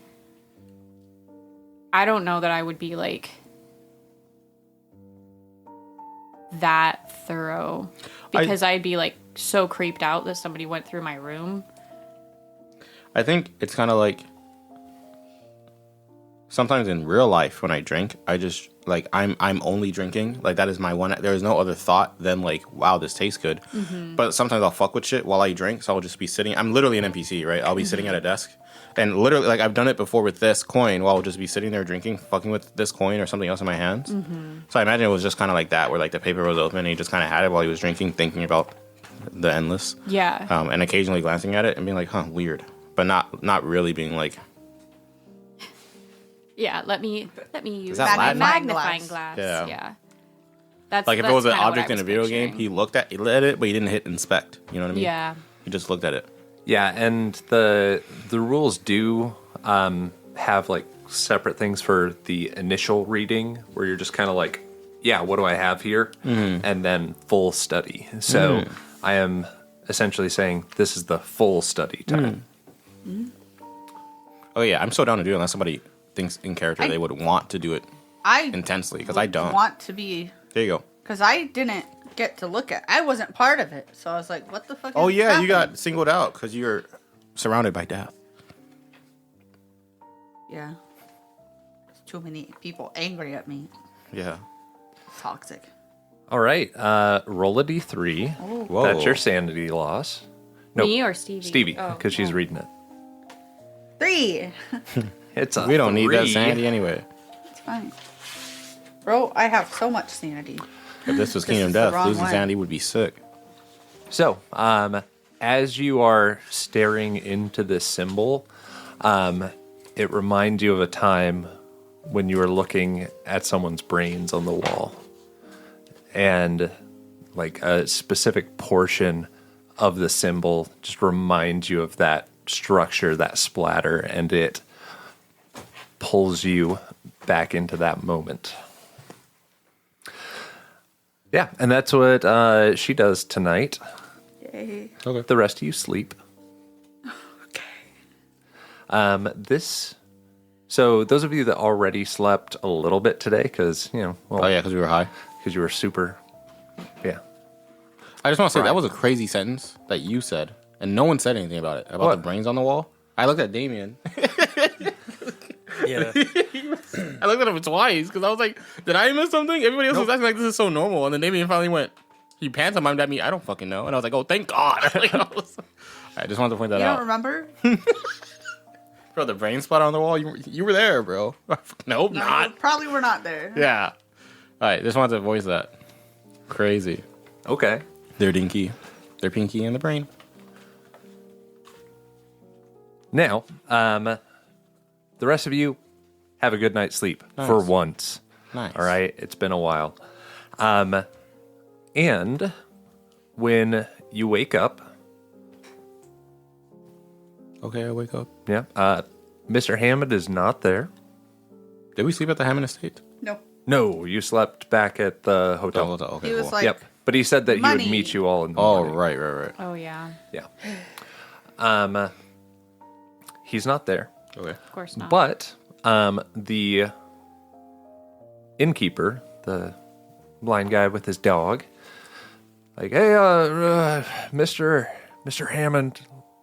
I don't know that I would be like that thorough because I'd be like so creeped out that somebody went through my room. I think it's kind of like sometimes in real life when I drink, I just like I'm only drinking. Like that is my one. There is no other thought than like, wow, this tastes good. But sometimes I'll fuck with shit while I drink, so I'll just be sitting. I'm literally an NPC, right? I'll be sitting at a desk, and literally like I've done it before with this coin. While I'll just be sitting there drinking, fucking with this coin or something else in my hands. So I imagine it was just kind of like that, where like the paper was open and he just kind of had it while he was drinking, thinking about the endless. Yeah. And occasionally glancing at it and being like, huh, weird, but not really being like. Yeah, let me use that my Latin? magnifying glass. Yeah. Yeah. That's Like if it was an kinda what object I in a was video game, picturing. he looked at it, but he didn't hit inspect. You know what I mean? Yeah. He just looked at it. Yeah, and the rules do have like separate things for the initial reading, where you're just kind of like, yeah, what do I have here, and then full study. So I am essentially saying this is the full study time. Oh yeah, I'm so down to do it unless somebody thinks in character they would want to do it I intensely, because I don't. want to be, There you go. because I didn't get to look at. I wasn't part of it, so I was like, "What the fuck?" Oh is yeah, you happening? got singled out because you're surrounded by death. Yeah. There's too many people angry at me. Yeah. Toxic. All right, roll a d3. Whoa. That's your sanity loss. Nope. Me or Stevie? Stevie, Oh, because she's reading it. 3. It's a We don't need that 3. sanity anyway. It's fine. Bro, I have so much sanity. If this was This Kingdom is the Death, wrong losing way. sanity would be sick. So, as you are staring into this symbol, it reminds you of a time when you were looking at someone's brains on the wall. And like a specific portion of the symbol just reminds you of that structure, that splatter, and it pulls you back into that moment. Yeah, and that's what she does tonight. Yay. Okay. The rest of you sleep. Okay. So those of you that already slept a little bit today, because, Oh yeah, because we were high. because you were super, yeah. I just want to say Right. that was a crazy sentence that you said, and no one said anything about it. About What? the brains on the wall. I looked at Damien. Yeah. I looked at him twice because I was like, "Did I miss something?" Everybody else was acting like this is so normal, and then Damien finally went. He pantomimed at me. I don't fucking know, and I was like, "Oh, thank God!" I just wanted to point that You out. don't remember? Bro, the brain spot on the wall. You were there, bro. Nope, No, not. you probably were not there. Yeah. All right, just wanted to voice that. Crazy. Okay. They're dinky. They're pinky in the brain. Now, the rest of you have a good night's sleep for Nice. once. Nice. All right, it's been a while. And when you wake up, Okay, I wake up. yeah, Mr. Hammond is not there. Did we sleep at the Hammond Estate? No. No, you slept back at the hotel. Okay, He was cool. like, Yep, but he said that he Money. would meet you all in the Oh, morning. right. Oh yeah. Yeah. He's not there. Okay. Of course not. But the innkeeper, the blind guy with his dog, like, hey, Mr. Hammond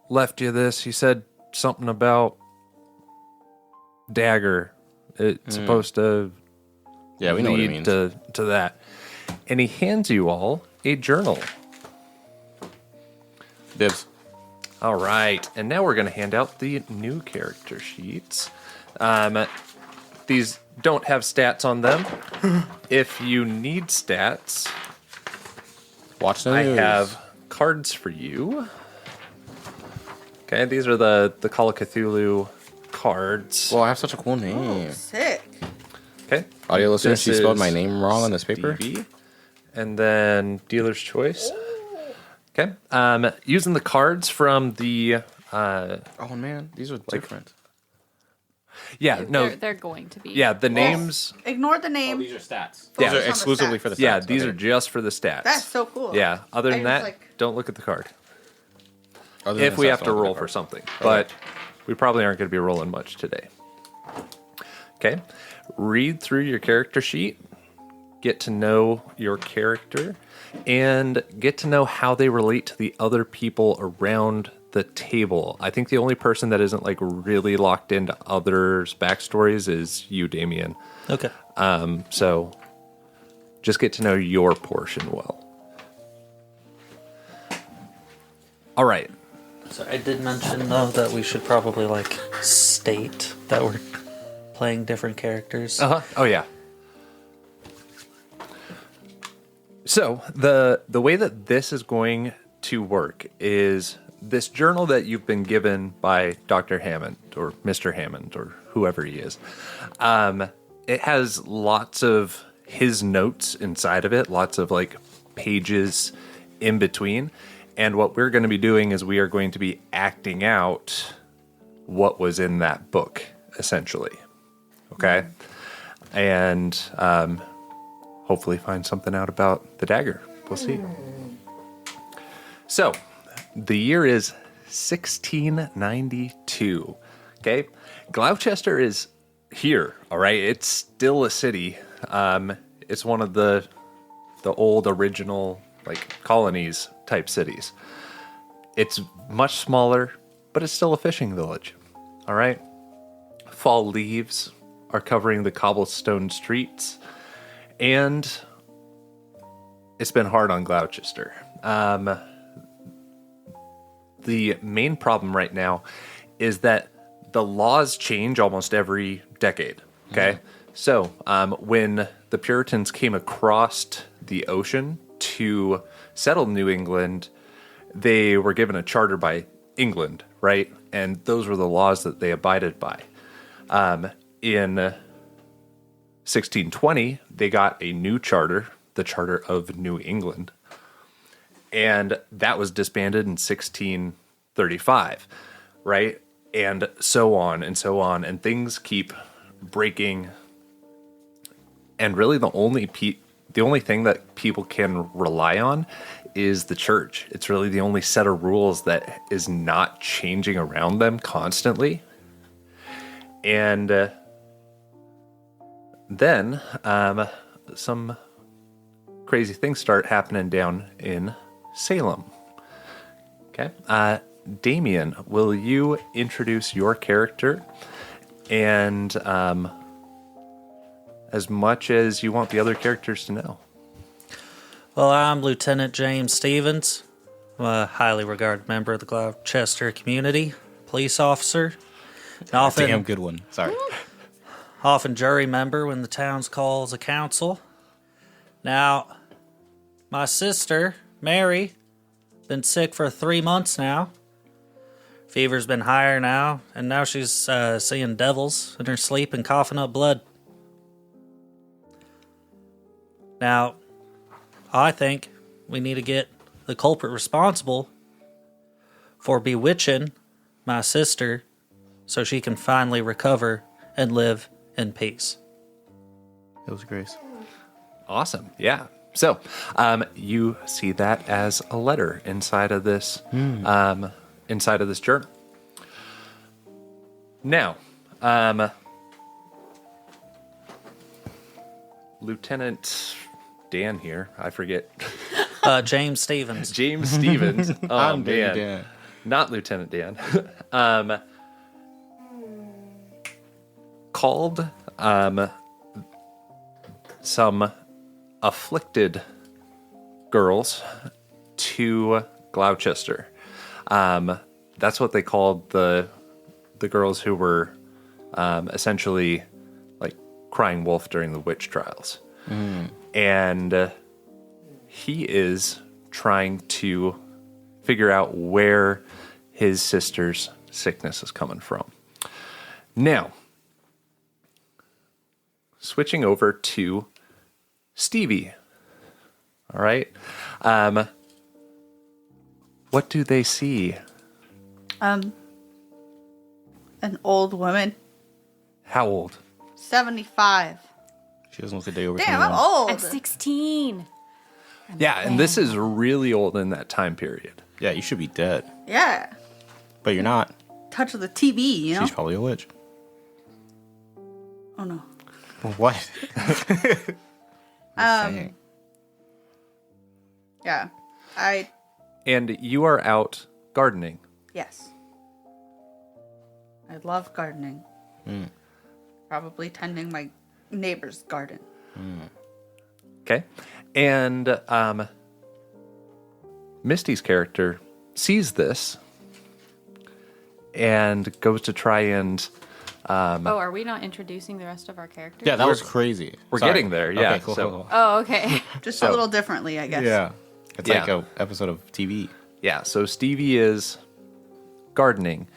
left you this. He said something about dagger. It's supposed to Yeah, we know what it lead means. to that. And he hands you all a journal. Dibs. All right, and now we're going to hand out the new character sheets. These don't have stats on them. If you need stats, Watch the I news. have cards for you. Okay, these are the Call of Cthulhu cards. Well, I have such a cool name. Sick. Okay. Audio listeners, This she spelled my is name wrong on this paper. Stevie. And then dealer's choice. Okay. Using the cards from the Oh man, these are different. They're going to be. Yeah, the names. Ignore the name. These are stats. Yeah. These are exclusively for the stats. Yeah, these Okay. are just for the stats. That's so cool. Yeah. Other than I that, was like- don't look at the card. Other than If the we stats, have to don't look roll at for the something. Okay. But we probably aren't going to be rolling much today. Okay. Read through your character sheet. Get to know your character. And get to know how they relate to the other people around the table. I think the only person that isn't like really locked into others' backstories is you, Damien. Okay. So just get to know your portion well. All right. So I did mention though that we should probably like state that we're playing different characters. Uh-huh. Oh yeah. So the way that this is going to work is this journal that you've been given by Dr. Hammond or Mr. Hammond or whoever he is. It has lots of his notes inside of it, lots of like pages in between. And what we're going to be doing is we are going to be acting out what was in that book, essentially. Okay? And hopefully find something out about the dagger. We'll see. So, the year is 1692. Okay? Gloucester is here, all right? It's still a city. It's one of the old original like colonies type cities. It's much smaller, but it's still a fishing village. All right? Fall leaves are covering the cobblestone streets, and it's been hard on Gloucester. The main problem right now is that the laws change almost every decade. Okay? So, when the Puritans came across the ocean to settle New England, they were given a charter by England, right? And those were the laws that they abided by. In 1620, they got a new charter, the Charter of New England, and that was disbanded in 1635, right? And so on and so on, and things keep breaking. And really, the only thing that people can rely on is the church. It's really the only set of rules that is not changing around them constantly. And then some crazy things start happening down in Salem. Okay. Damien, will you introduce your character and as much as you want the other characters to know? Well, I'm Lieutenant James Stevens. I'm a highly regarded member of the Gloucester community, police officer, and Damn good one. Sorry. often jury member when the town calls a council. Now, my sister, Mary, been sick for 3 months now. Fever's been higher now, and now she's seeing devils in her sleep and coughing up blood. Now, I think we need to get the culprit responsible for bewitching my sister so she can finally recover and live in peace. It was Grace. Awesome. Yeah. So, you see that as a letter inside of this, journal. Now, Lieutenant Dan here, I forget. James Stevens. James Stevens. Oh, I'm man. Dan. Not Lieutenant Dan. Called some afflicted girls to Gloucester. that's what they called the girls who were essentially like crying wolf during the witch trials. And he is trying to figure out where his sister's sickness is coming from. Now, switching over to Stevie. All right. What do they see? An old woman, How old? 75. She doesn't look a day over Damn, I'm 21. old. I'm 16. Yeah, and this is really old in that time period. Yeah, you should be dead. Yeah. But you're not. Touch of the TV, you know? She's probably a witch. Oh, no. What? Yeah. And you are out gardening. Yes. I love gardening. Probably tending my neighbor's garden. Okay. And Misty's character sees this and goes to try and... Oh, are we not introducing the rest of our characters? Yeah, that was crazy. We're Sorry. getting there, yeah. Okay, cool, So- cool, cool. Oh, okay. Just a little differently, I guess. Yeah. It's Yeah. like a episode of TV. Yeah, so Stevie is gardening.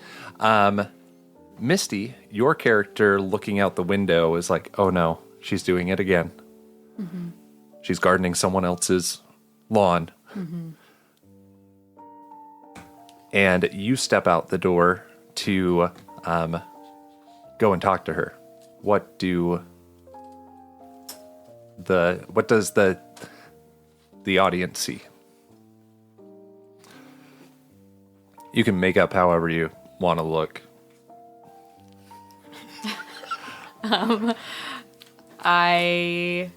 Misty, your character looking out the window is like, oh no, she's doing it again. She's gardening someone else's lawn. And you step out the door to go and talk to her. What does the audience see? You can make up however you want to look. I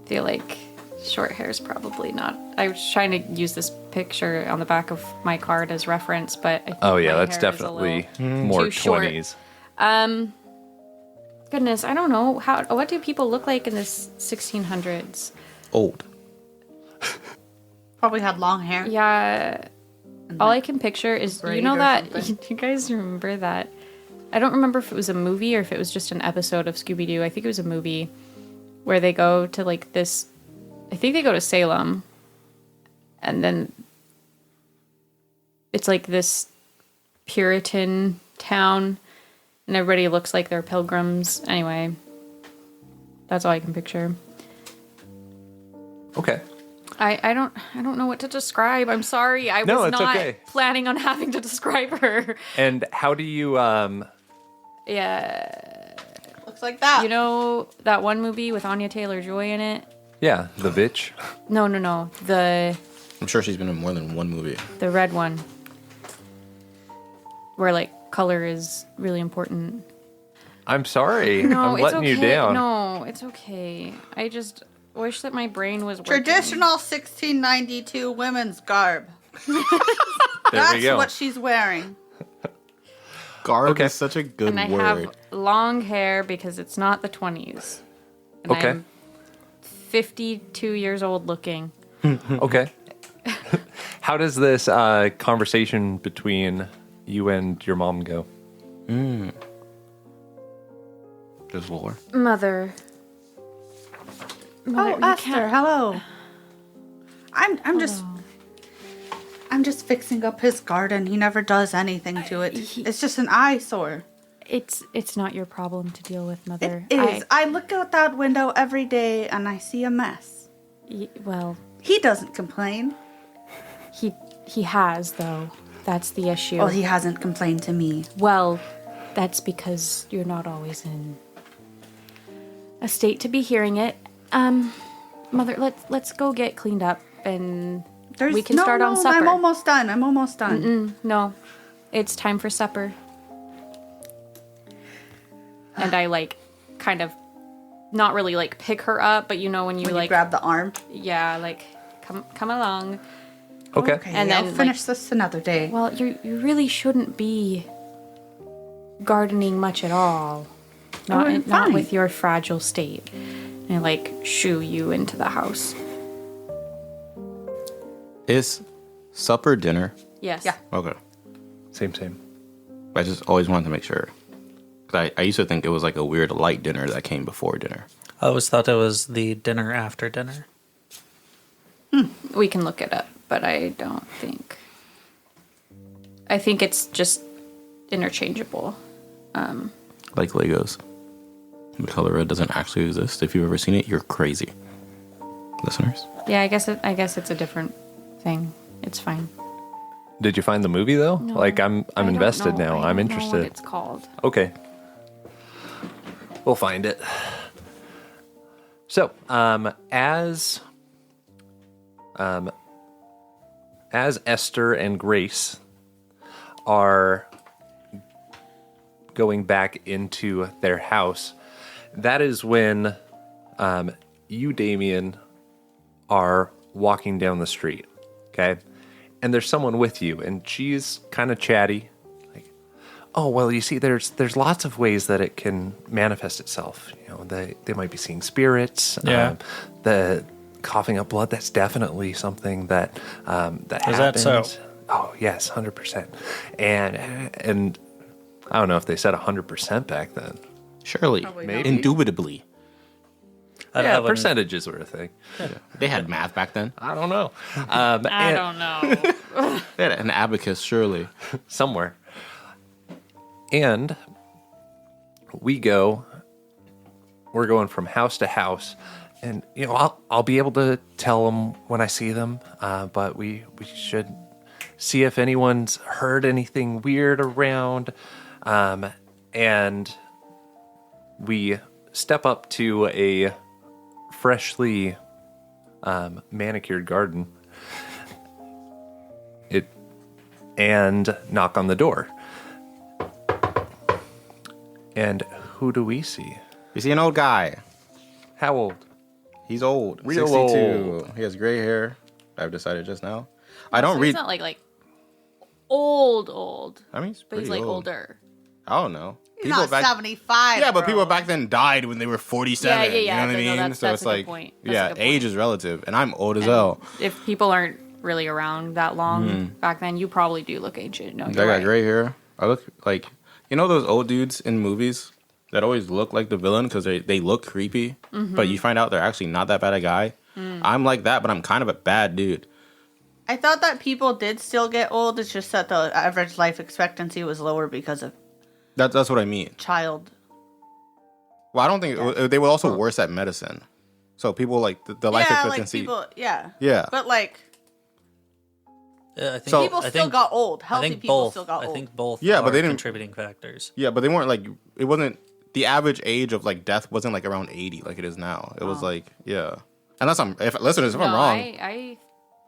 feel like short hair is probably not. I was trying to use this picture on the back of my card as reference, but I think Oh yeah, my that's hair is a definitely little more too short. 20s. Goodness, I don't know what do people look like in the 1600s? Old. Probably had long hair. Yeah. All I can picture is, you braid know or that, something. you guys remember that? I don't remember if it was a movie or if it was just an episode of Scooby-Doo. I think it was a movie where they go to like this, I think they go to Salem, and then it's like this Puritan town, and everybody looks like they're pilgrims. Anyway, that's all I can picture. Okay. I don't know what to describe. I'm sorry. I No, was it's not okay. planning on having to describe her. And how do you Yeah. Looks like that. You know that one movie with Anya Taylor-Joy in it? yeah, the bitch? No. The I'm sure she's been in more than one movie. red one. Where like color is really important. I'm sorry. No, I'm it's letting okay. you down. No, it's okay. I just wish that my brain was working. Traditional 1692 women's garb. There That's we go. what she's wearing. Garb Okay. is such a good And I word. have long hair because it's not the 20s. And Okay. I'm 52 years old looking. Okay. How does this conversation between you and your mom go? Just lore. Mother. Oh, you Esther, can't- hello. I'm just fixing up his garden. He never does anything to it. It's just an eyesore. It's not your problem to deal with, Mother. It is. I look out that window every day and I see a mess. Well, He doesn't complain. he has though. That's the issue. Well, he hasn't complained to me. Well, that's because you're not always in a state to be hearing it. Mother, let's go get cleaned up and we can start on supper. I'm almost done. No, it's time for supper. And I like kind of not really like pick her up, but you know when you When you like grab the arm. yeah, like come along. Okay. Okay, And I'll then, finish this another day. Well, you really shouldn't be gardening much at all. Not I'm not fine. with your fragile state. And I like shoo you into the house. Is Supper, dinner? Yes. Yeah. Okay. Same. I just always wanted to make sure. 'Cause I used to think it was like a weird light dinner that came before dinner. I always thought it was the dinner after dinner. We can look it up, but I don't think. I think it's just interchangeable. Like Legos. The color red doesn't actually exist. If you've ever seen it, you're crazy. Listeners? Yeah, I guess it's a different thing. It's fine. Did you find the movie though? No, Like I'm I don't invested know. now. I I'm don't know interested. what it's called. Okay. We'll find it. So, as Esther and Grace are going back into their house, that is when you, Damien, are walking down the street. Okay? And there's someone with you, and she's kind of chatty. Like, oh, well, you see, there's lots of ways that it can manifest itself. You know, they might be seeing spirits. Yeah. The coughing up blood, that's definitely something that that Is happens. that so? Oh, yes, 100%. And I don't know if they said 100% back then. Surely. Probably not. Indubitably. Yeah, wouldn't- percentages were a thing. They had math back then. I don't know. I don't know. They had an abacus, surely. Somewhere. And we're going from house to house, and you know I'll be able to tell them when I see them, but we should see if anyone's heard anything weird around, and we step up to a freshly manicured garden and knock on the door. And who do we see? You see an old guy. How old? He's old. Real 62. old. He has gray hair. I've decided just now. I So don't read. He's not like old, I mean, he's but pretty he's like old. older. I don't know. He's not 75. Yeah, but bro. people back then died when they were 47. Yeah, yeah, You know what I no, mean? that's- So that's it's a good like, point. That's a yeah, good age point. is relative, and I'm old as And hell. if people aren't really around that long back then, you probably do look ancient. No, I you're got right. gray hair. I look like, you know, those old dudes in movies that always look like the villain because they look creepy, but you find out they're actually not that bad a guy. I'm like that, but I'm kind of a bad dude. I thought that people did still get old. It's just that the average life expectancy was lower because of That's what I mean. child. Well, I don't think they were also worse at medicine. So people like the life expectancy. Like people, yeah. Yeah. But like I think, So- people I still think, got old. I Healthy think people both. still got I old. think both. Yeah, but are they didn't- contributing factors. Yeah, but they weren't like, it wasn't, the average age of like death wasn't like around 80 like it is now. It was like, yeah. Unless listeners, if I'm No, wrong, I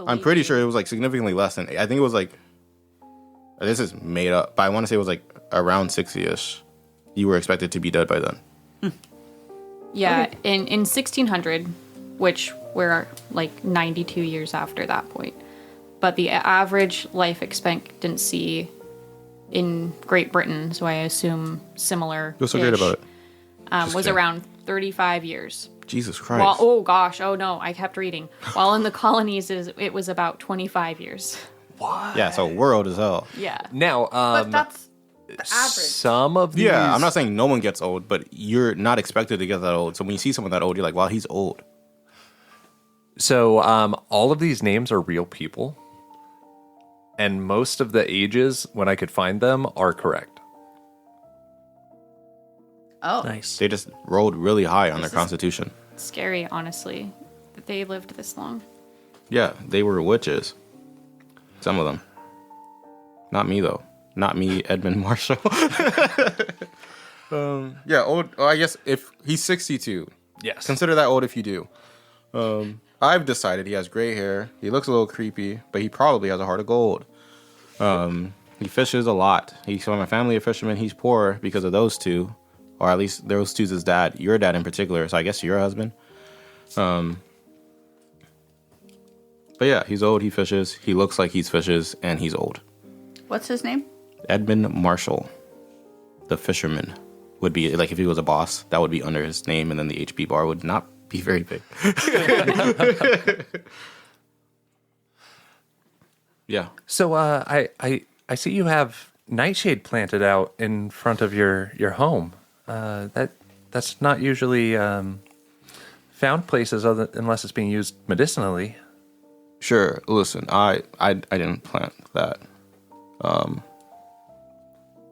I'm believe pretty you. sure it was like significantly less than, I think it was like, this is made up, but I want to say it was like around 60-ish. You were expected to be dead by then. Yeah, in 1600, which we're like 92 years after that point. But the average life expectancy in Great Britain, so I assume similar, Feel so great about it. was kidding. around 35 years. Jesus Christ. While, oh gosh, oh no, I kept reading. While in the colonies, it was about 25 years. Yeah, so we're old as hell. Yeah. Now, but that's the average. some of these. Yeah, I'm not saying no one gets old, but you're not expected to get that old. So when you see someone that old, you're like, wow, he's old. So, all of these names are real people, and most of the ages, when I could find them, are correct. Oh, Nice. They just rolled really high on their is- constitution. Scary, honestly, that they lived this long. Yeah, they were witches. Some of them. Not me, though. Not me, Edmund Marshall. Yeah, old. I guess if he's 62, Yes. consider that old if you do. I've decided he has gray hair. He looks a little creepy, but he probably has a heart of gold. He fishes a lot. He's from a family of fishermen. He's poor because of those two, or at least those two's his dad. Your dad in particular. So I guess your husband. But yeah, he's old. He fishes. He looks like he fishes, and he's old. what's his name? Edmund Marshall, the fisherman, would be like if he was a boss. That would be under his name, and then the HP bar would not be very big. Yeah. So I see you have nightshade planted out in front of your home. That's not usually found places unless it's being used medicinally. Sure. Listen, I didn't plant that.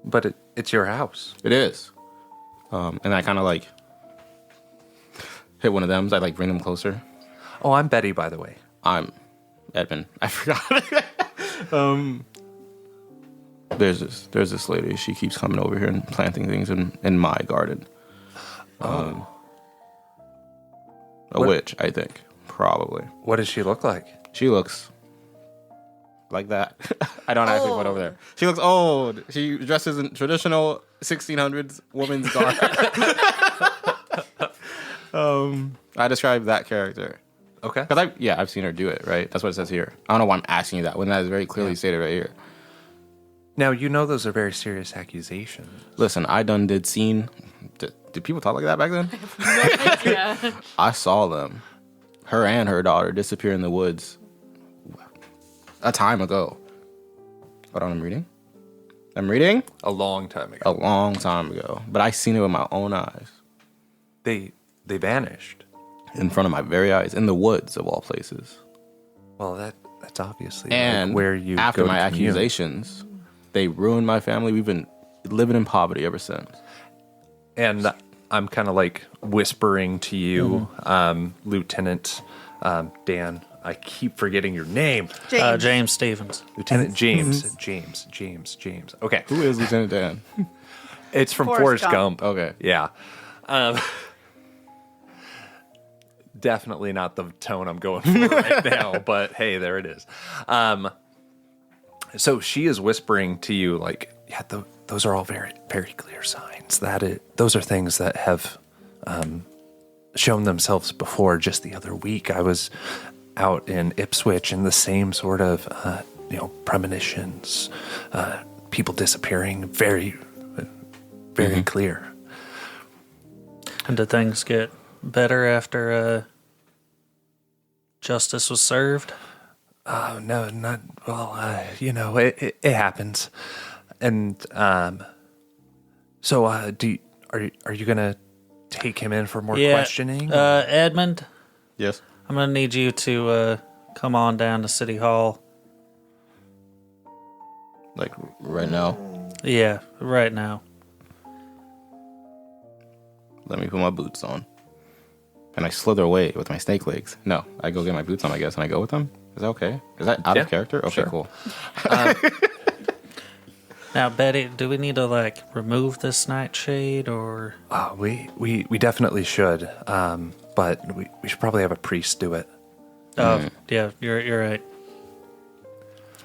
But it's your house. It is. And I kind of like hit one of them. I like bring them closer. Oh, I'm Betty, by the way. I'm Edmund. I forgot. There's this lady. She keeps coming over here and planting things in my garden. A witch, I think, probably. What does she look like? She looks like that. I don't actually put over there. She looks old. She dresses in traditional 1600s woman's garb. I describe that character. Okay. Because I've seen her do it, right? That's what it says here. I don't know why I'm asking you that when that is very clearly stated right here. Now, you know those are very serious accusations. Listen, I done did seen. Did people talk like that back then? No idea. I saw them, her and her daughter, disappear in the woods a time ago. Hold on, I'm reading? A long time A ago. long time ago. But I seen it with my own eyes. They vanished. In front of my very eyes. In the woods, of all places. Well, that's obviously And where you after go to my commune. accusations, they ruined my family. We've been living in poverty ever since. And I'm kind of like whispering to you, Lieutenant Dan. I keep forgetting your name. James. James Stevens. Lieutenant James. James. Okay. Who is Lieutenant Dan? It's from Forrest Forrest Gump. Gump. Okay. Yeah. Definitely not the tone I'm going for right now, but hey, there it is. So she is whispering to you, like, yeah, those are all very, very clear signs. Those are things that have shown themselves before. Just the other week, I was out in Ipswich, and the same sort of, premonitions, people disappearing, very, very clear. And did things get better after justice was served? Oh no, not well. It happens, and so are you gonna take him in for more questioning? Edmund, Yes. I'm gonna need you to come on down to City Hall. Like right now. Yeah, right now. Let me put my boots on. And I slither away with my snake legs. No, I go get my boots on, I guess, and I go with them. Is that okay? Is that out Yeah, of character? Okay, sure. cool. Now, Betty, do we need to remove this nightshade or? We definitely should, but we should probably have a priest do it. Oh, yeah, you're right.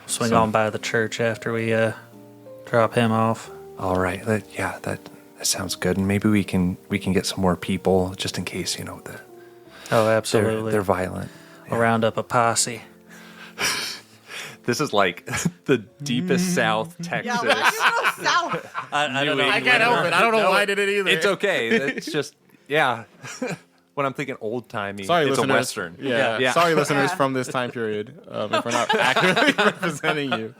Swing on by the church after we drop him off. All right, that sounds good, and maybe we can get some more people just in case Oh, they're absolutely. they're violent. We'll round up a posse. This is like the deepest South Texas. Yeah, why'd you go south? I don't know. I can't help it. I don't know why I did it either. It's okay. It's just when I'm thinking old timey, Sorry, it's listeners. a western. Yeah. Sorry, listeners Yeah. from this time period, if we're not accurately representing you.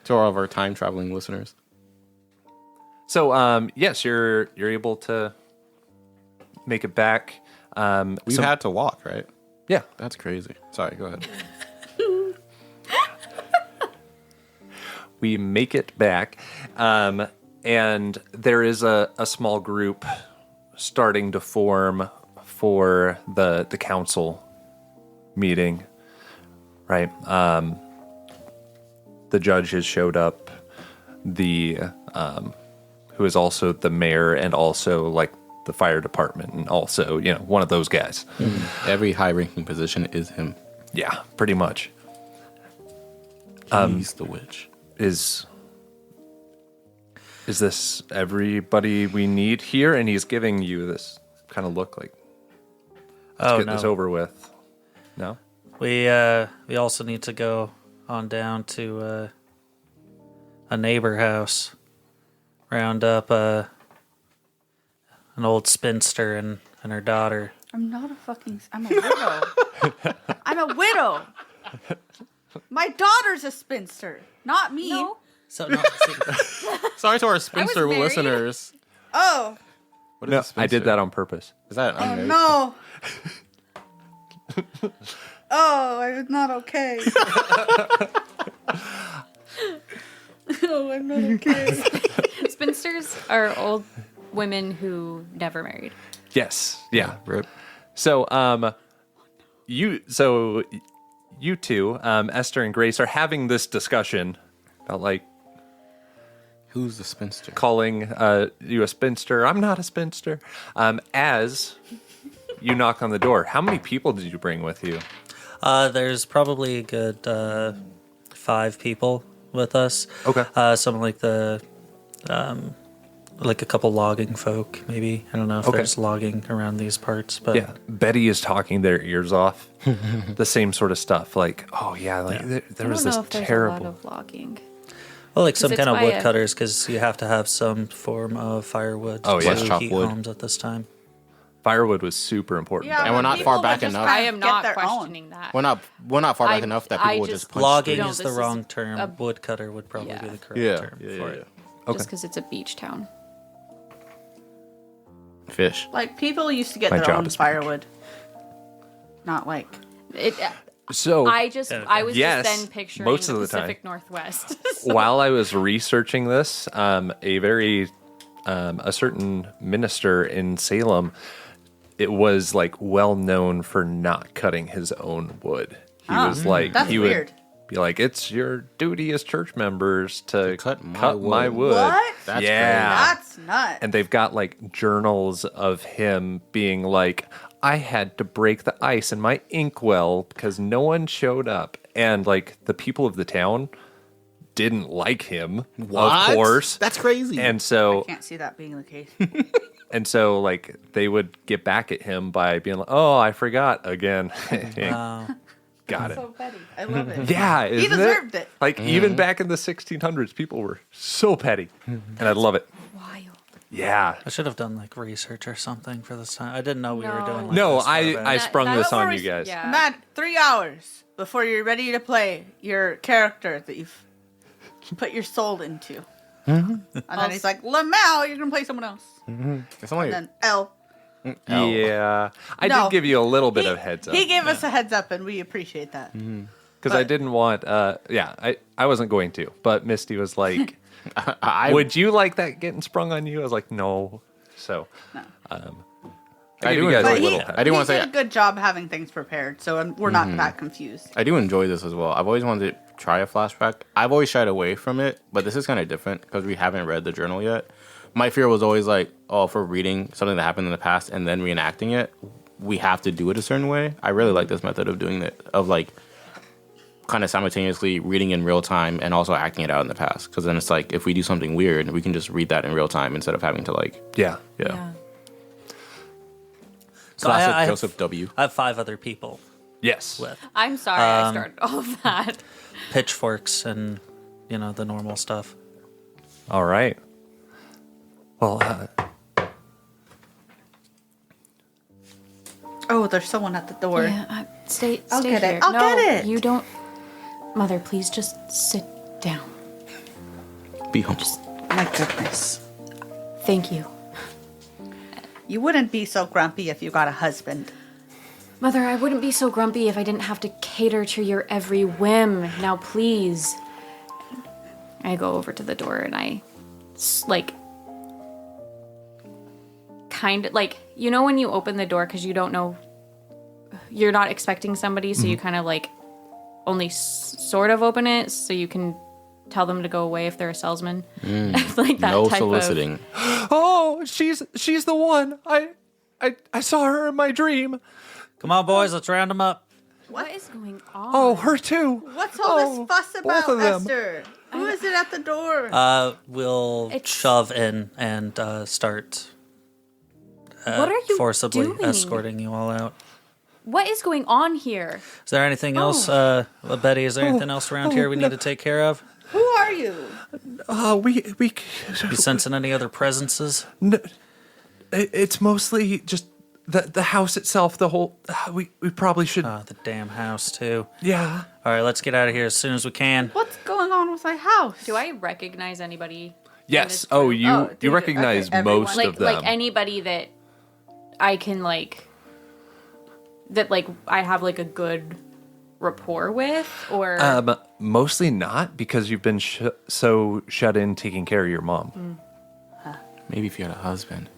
To all of our time traveling listeners. So yes, you're able to make it back. We've had to walk, right? Yeah. That's crazy. Sorry, go ahead. We make it back, and there is a small group starting to form for the council meeting, right? The judge has showed up, the who is also the mayor and also like the fire department and also, one of those guys. Every high-ranking position is him. Yeah, pretty much. He's the witch. Is this everybody we need here? And he's giving you this kind of look like, let's get this over with. No? We also need to go on down to a neighbor house, round up an old spinster and her daughter. I'm not I'm a widow. I'm a widow. My daughter's a spinster, not me. No. So no, Sorry to our spinster married. listeners. Oh, What is No, a spinster? I did that on purpose. Is that oh unmarried? no. Oh, I was not okay. Oh, I'm not okay. Spinsters are old women who never married. Yes. Yeah. Rip. So, you two, Esther and Grace, are having this discussion about like Who's the spinster? calling you a spinster. I'm not a spinster. As you knock on the door, how many people did you bring with you? there's probably a good 5 people with us. Okay. Some like the like a couple logging folk, maybe. I don't know if Okay. there's logging around these parts, but Yeah, Betty is talking their ears off. The same sort of stuff. Like, oh yeah, like there was I don't this know if there's a terrible. lot of logging. well, like some it's kind of by a- woodcutters, because you have to have some form of firewood Oh, yeah. to Chop heat wood. homes at this time. Firewood was super important. Yeah, And we're but not people far would back just enough. I am get not their own. questioning that. We're not far back I- enough that I people would just- just punch Logging straight. No, is this the is wrong term. a- Woodcutter would probably Yeah. be the correct Yeah, term yeah, for yeah. it. Okay. Just because it's a beach town. Fish. Like, people used to get My their job own is firewood. Not like... It. So I was Yes, just then picturing most the of the time. Pacific Northwest. while I was researching this, a certain minister in Salem, it was like well known for not cutting his own wood. He was like, that's he weird. would be like, it's your duty as church members to cut my my wood. What? That's Yeah. That's nuts. And they've got like journals of him being like, I had to break the ice in my inkwell because no one showed up. And like the people of the town didn't like him, What? of course. That's crazy. And I so can't see that being the case. like they would get back at him by being like, "Oh, I forgot again." Got it. So petty. I love it. Yeah, He isn't deserved it. Like even back in the 1600s, people were so petty, and I love it. Wild. Yeah. I should have done like research or something for this time. I didn't know we were No. doing like No, this far I back. sprung That- this that's on where you we- guys. Yeah. Matt, 3 hours before you're ready to play your character that you've put your soul into. And then he's like, Lamau, you're going to play someone else. It's only And then L. Yeah, I No. did give you a little bit He- of heads up He gave us a heads up, and we appreciate that. because I didn't want. I wasn't going to, but Misty was like, I "Would you like that getting sprung on you?" I was like, "No." So, I I give do you guys enjoy a But little he, head. I do he wanna say- did a good job having things prepared, so we're not that confused. I do enjoy this as well. I've always wanted to try a flashback. I've always shied away from it, but this is kind of different because we haven't read the journal yet. My fear was always like, oh, if we're reading something that happened in the past and then reenacting it, we have to do it a certain way. I really like this method of doing it, of like kind of simultaneously reading in real time and also acting it out in the past. Because then it's like, if we do something weird, we can just read that in real time instead of having to like, Yeah. Yeah. So classic I have- Joseph W. I have 5 other people Yes. with I'm sorry I started all of that. pitchforks and the normal stuff. All right. Well, Oh, there's someone at the door. Yeah, stay I'll get here. it. I'll No, get it. You don't. Mother, please just sit down. Be humble. My goodness. Thank you. You wouldn't be so grumpy if you got a husband. Mother, I wouldn't be so grumpy if I didn't have to cater to your every whim. Now, please. I go over to the door and I, kind of, when you open the door because you don't know, you're not expecting somebody, so you kind of, only sort of open it so you can tell them to go away if they're a salesman. Like that No type soliciting. oh, she's the one. I saw her in my dream. Come on, boys, let's round them up. What is going on? Oh, her too. What's all this fuss about, both of them. Esther? Who is it at the door? We'll It's- shove in and start what are you forcibly doing? escorting you all out. What is going on here? Is there anything else, Betty? Is there anything else around here we need to take care of? Who are you? You sensing any other presences? It's mostly just The house itself, the whole... we probably should... Oh, the damn house, too. yeah. All right, let's get out of here as soon as we can. What's going on with my house? Do I recognize anybody? Yes. this Oh, group? you Oh, you dude, recognize okay, everyone. most Like of them. like anybody that I can like that like I have like a good rapport with, or Mostly not, because you've been so shut in taking care of your mom. Maybe if you had a husband.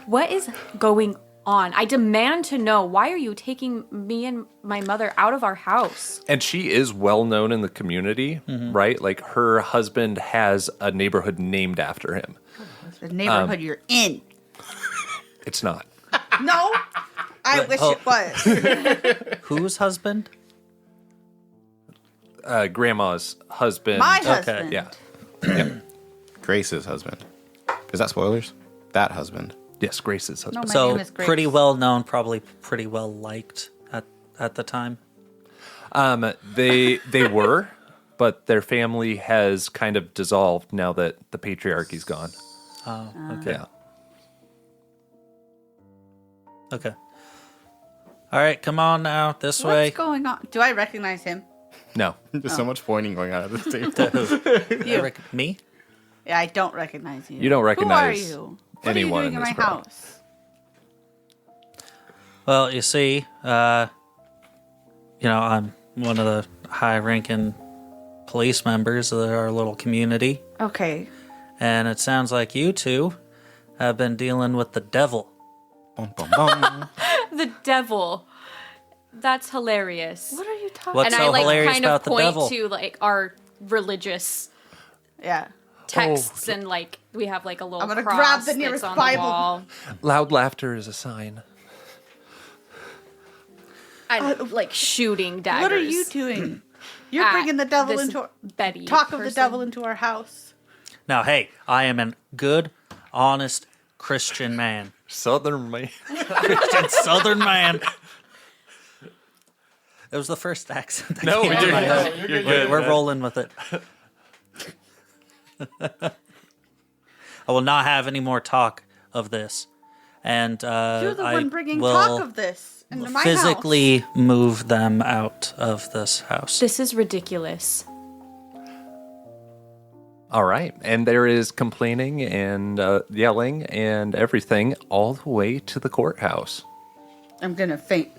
what is going on? I demand to know, why are you taking me and my mother out of our house? And she is well known in the community, right? Like her husband has a neighborhood named after him. The neighborhood you're in. It's not. No, I wish it was. Whose husband? Grandma's husband. My husband. Yeah. Grace's husband. Is that spoilers? That husband. Yes, Grace's husband. No, my So name is Grace. pretty well known, probably pretty well liked at the time. They were, but their family has kind of dissolved now that the patriarchy's gone. Oh, okay. Yeah. Okay. All right, come on now, this way. What's going on? Do I recognize him? No. There's so much pointing going on at this table. You. Me? Yeah, I don't recognize you. You don't recognize Who are you? What anyone are you doing in in this my crowd. house? Well, you see, I'm one of the high-ranking police members of our little community, Okay. and it sounds like you two have been dealing with the devil. Bum, bum, bum. The devil. That's hilarious. What are you talking What's and so I like hilarious kind about of the point devil? to like our religious Yeah. texts, and like we have like a little I'm gonna cross grab the that's nearest on Bible. the wall. Loud laughter is a sign. I'm like shooting daggers. What are you doing? You're at bringing the devil this into Betty talk of the person. devil into our house. Now, hey, I am a good, honest Christian man. Southern man. Christian Southern man. It was the first accent. that No, came to you're my head. good. You're good. We're rolling with it. I will not have any more talk of this. And You're the I one bringing will talk of this into my physically move them out of this house. This is ridiculous. All right. And there is complaining and yelling and everything all the way to the courthouse. house. I'm gonna faint.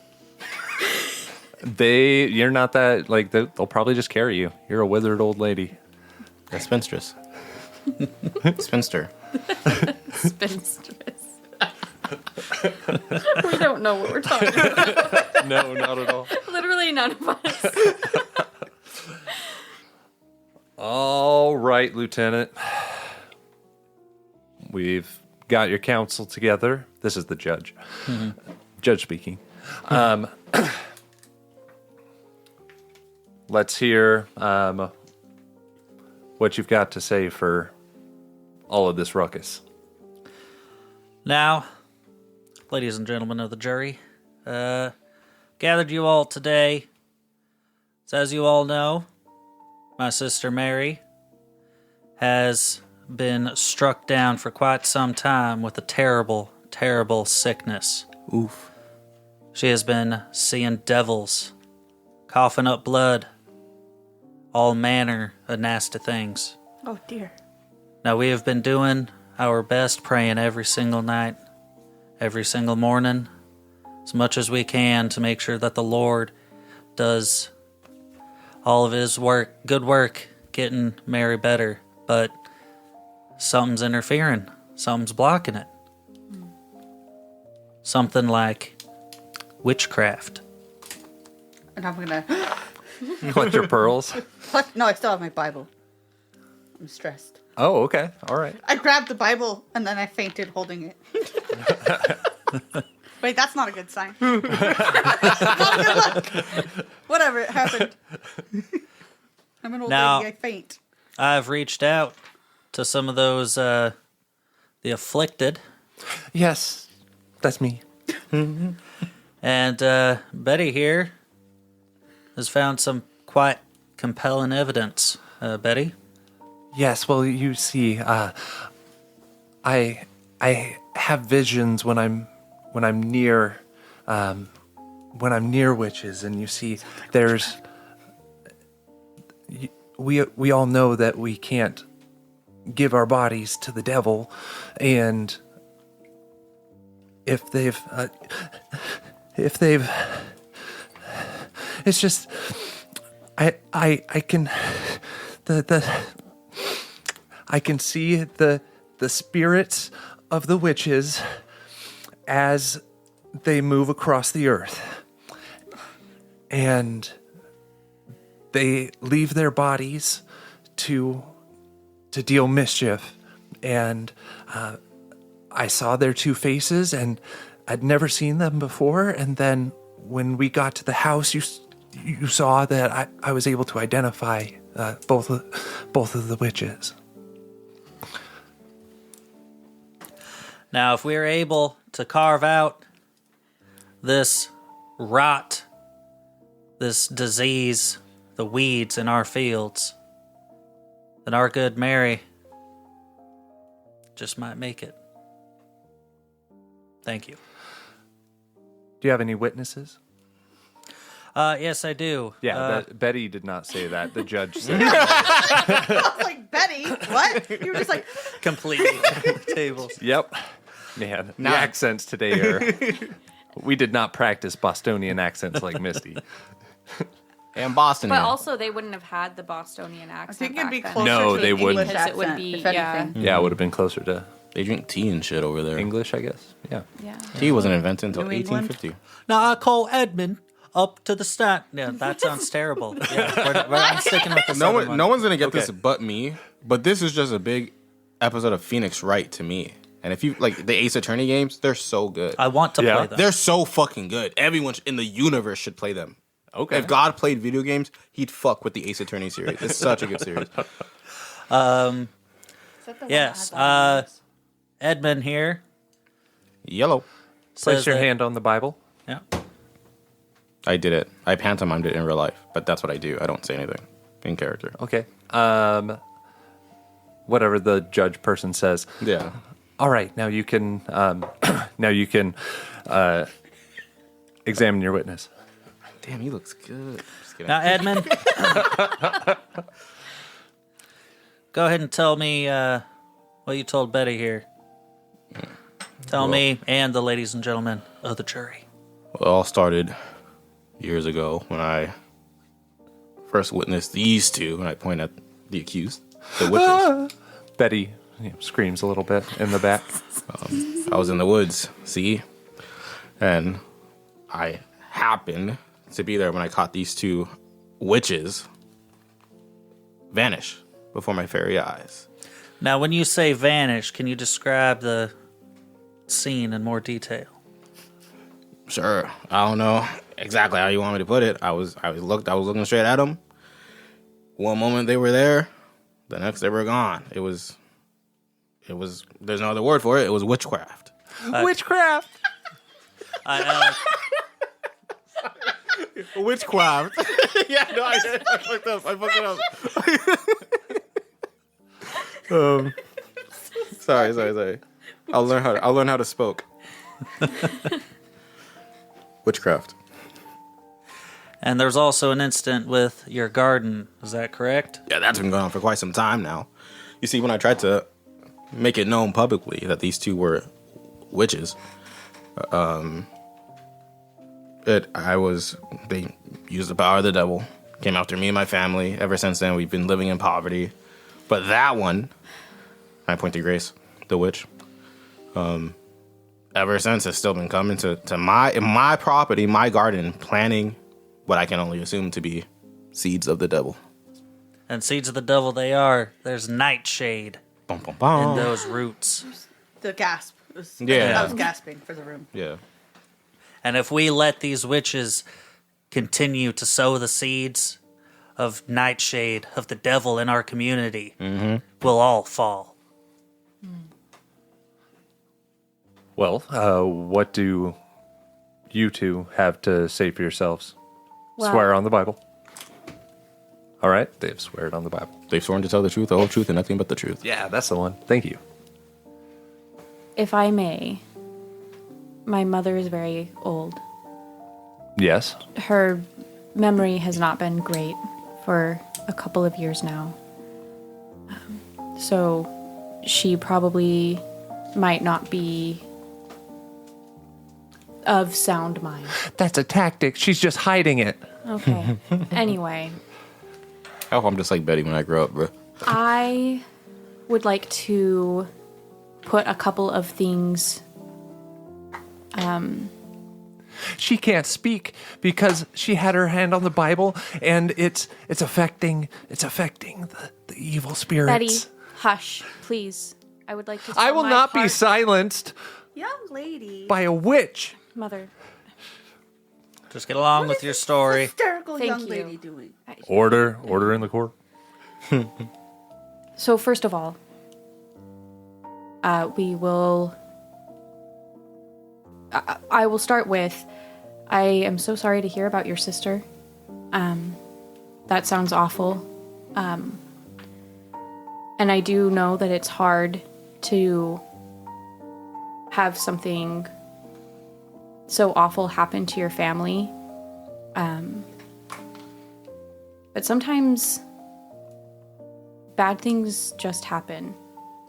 You're not that, like, they'll probably just carry you. You're a withered old lady. A spinstress. Spinster. Spinstress. We don't know what we're talking about. No, not at all. Literally none of us. All right, Lieutenant. We've got your counsel together. This is the judge. Judge speaking. Let's hear what you've got to say for all of this ruckus. Now, ladies and gentlemen of the jury, gathered you all today. So as you all know, my sister Mary has been struck down for quite some time with a terrible, terrible sickness. Oof. She has been seeing devils, coughing up blood, all manner of nasty things. Oh dear. Now, we have been doing our best, praying every single night, every single morning, as much as we can to make sure that the Lord does all of his work, good work, getting Mary better. But something's interfering, something's blocking it. Something like witchcraft. And I'm gonna. What, your pearls? What? No, I still have my Bible. I'm stressed. Oh, okay. All right. I grabbed the Bible and then I fainted holding it. Wait, that's not a good sign. Not a good look. Whatever, it happened. I'm an old Now- lady, I faint. I've reached out to some of those, the afflicted, Yes, that's me. and Betty here has found some quite compelling evidence. Betty? Yes, well, you see, I have visions when I'm near witches, and you see there's we all know that we can't give our bodies to the devil, and if they've it's just I can I can see the spirits of the witches as they move across the earth, and they leave their bodies to deal mischief. And I saw their two faces, and I'd never seen them before. And then when we got to the house, you saw that I was able to identify both of the witches. Now, if we're able to carve out this rot, this disease, the weeds in our fields, then our good Mary just might make it. Thank you. Do you have any witnesses? Yes, I do. Yeah, Betty did not say that. The judge said I was like, Betty, what? You were just like, completely tables. Yep. Man, the accents today are... We did not practice Bostonian accents like Misty. And Boston. But also, they wouldn't have had the Bostonian accent. I think it'd be back closer then. No, to they an wouldn't. English Because it would accent, be- if yeah. anything. Yeah, it would have been closer to They drink tea and shit over there. English, I guess. Yeah. Yeah. Tea wasn't invented until New England? 1850. Now I call Edmund up to the stat. Yeah, that sounds terrible. Yeah, I'm sticking with the No one's gonna get this Okay. but me. But this is just a big episode of Phoenix Wright to me. And if you like the Ace Attorney games, they're so good. I want to Yeah. play them. They're so fucking good. Everyone in the universe should play them. Okay. If God played video games, he'd fuck with the Ace Attorney series. It's such a good series. Is that the one Yes, that has all the names? Edmund here Yellow. Place says your that- hand on the Bible. Yeah. I did it. I pantomimed it in real life, but that's what I do. I don't say anything in character. Okay. Whatever the judge person says. Yeah. All right, now you can examine your witness. Damn, he looks good. Just kidding. Now, Edmund, go ahead and tell me what you told Betty here. Tell me and the ladies and gentlemen of the jury. Well, it all started years ago when I first witnessed these two, and I point at the accused, the witches. Betty screams a little bit in the back. I was in the woods, see? And I happened to be there when I caught these two witches vanish before my very eyes. Now, when you say vanish, can you describe the scene in more detail? Sure, I don't know exactly how you want me to put it. I was looking straight at them. One moment they were there, the next they were gone. It was there's no other word for it. It was witchcraft. Witchcraft. Witchcraft. Yeah, no, I fucked up. I fucked it up. Sorry. I'll learn how to spoke. Witchcraft. And there's also an incident with your garden. Is that correct? Yeah, that's been going on for quite some time now. You see, when I tried to make it known publicly that these two were witches, they used the power of the devil, came after me and my family. Ever since then, we've been living in poverty. But that one, I point to Grace, the witch, ever since has still been coming to my property, my garden, planting what I can only assume to be seeds of the devil. And seeds of the devil they are. There's nightshade Bum, bum, bum. in those roots. The gasp. Yeah. I was gasping for the room. Yeah. And if we let these witches continue to sow the seeds of nightshade, of the devil in our community, we'll all fall. Well, what do you two have to say for yourselves? Well- Swear on the Bible. All right, they've sweared on the Bible. They've sworn to tell the truth, the whole truth, and nothing but the truth. Yeah, that's the one. Thank you. If I may, My mother is very old. Yes. Her memory has not been great for a couple of years now. So she probably might not be of sound mind. That's a tactic. She's just hiding it. Okay. Anyway, I hope I'm just like Betty when I grow up, bro. I would like to put a couple of things. She can't speak because she had her hand on the Bible, and it's affecting the evil spirits. Betty, hush, please. I would like to. I tell will my not be heart- silenced Young lady. by a witch. Mother. Just get along with your story. Hysterical Thank young you. lady doing. Order in the court. So first of all, we will. I will start with. I am so sorry to hear about your sister. That sounds awful. And I do know that it's hard to have something so awful happen to your family. But sometimes bad things just happen.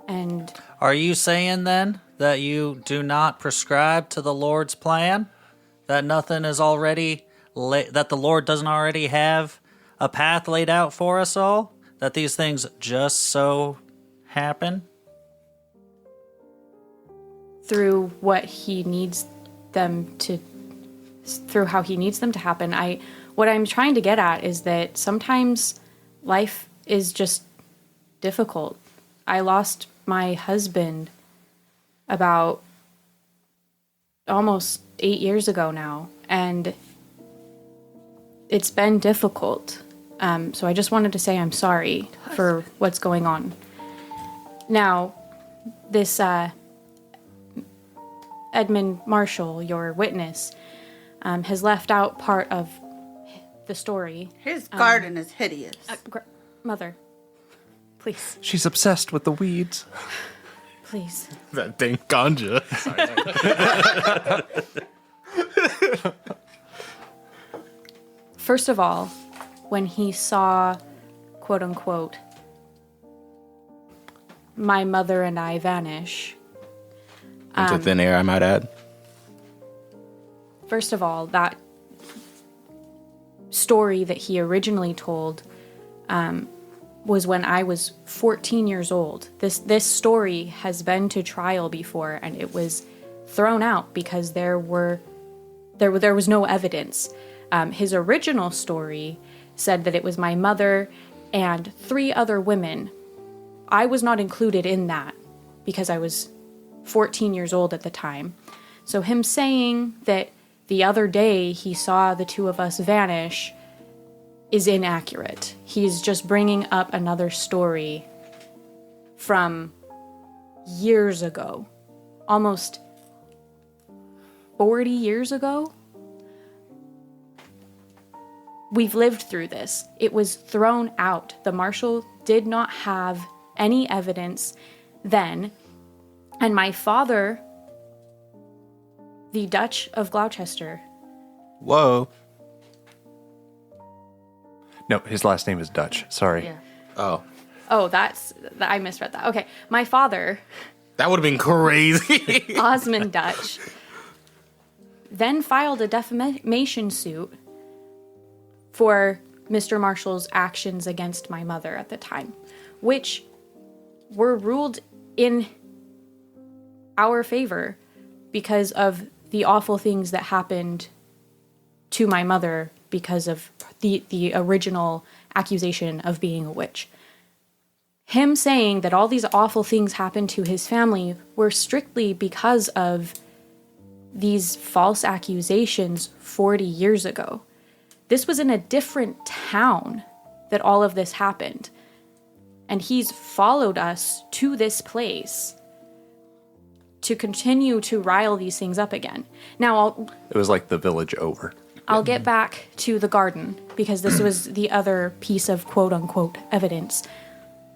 And Are you saying then that you do not prescribe to the Lord's plan? That nothing is already, that the Lord doesn't already have a path laid out for us all? That these things just so happen? through what he needs them to, through how he needs them to happen. What I'm trying to get at is that sometimes life is just difficult. I lost my husband about almost 8 years ago now, and it's been difficult. So I just wanted to say I'm sorry for what's going on. Now, this Edmund Marshall, your witness, has left out part of the story. His garden is hideous. Mother, please, She's obsessed with the weeds. please. That thing ganja. First of all, when he saw, quote unquote, my mother and I vanish, Into thin air, I might add. first of all, that story that he originally told was when I was 14 years old. This story has been to trial before, and it was thrown out because there was no evidence. His original story said that it was my mother and 3 other women. I was not included in that because I was 14 years old at the time. So him saying that the other day he saw the 2 of us vanish is inaccurate. He's just bringing up another story from years ago, almost 40 years ago. We've lived through this. It was thrown out. The marshal did not have any evidence then. And my father, the Dutch of Gloucester. Whoa. No, his last name is Dutch. Sorry. Yeah. Oh. Oh, I misread that. Okay. My father, That would have been crazy. Osmond Dutch, then filed a defamation suit for Mr. Marshall's actions against my mother at the time, which were ruled in our favor because of the awful things that happened to my mother because of the original accusation of being a witch. Him saying that all these awful things happened to his family were strictly because of these false accusations 40 years ago. This was in a different town that all of this happened. And he's followed us to this place to continue to rile these things up again. Now, It was like the village over. I'll get back to the garden because this was the other piece of quote-unquote evidence.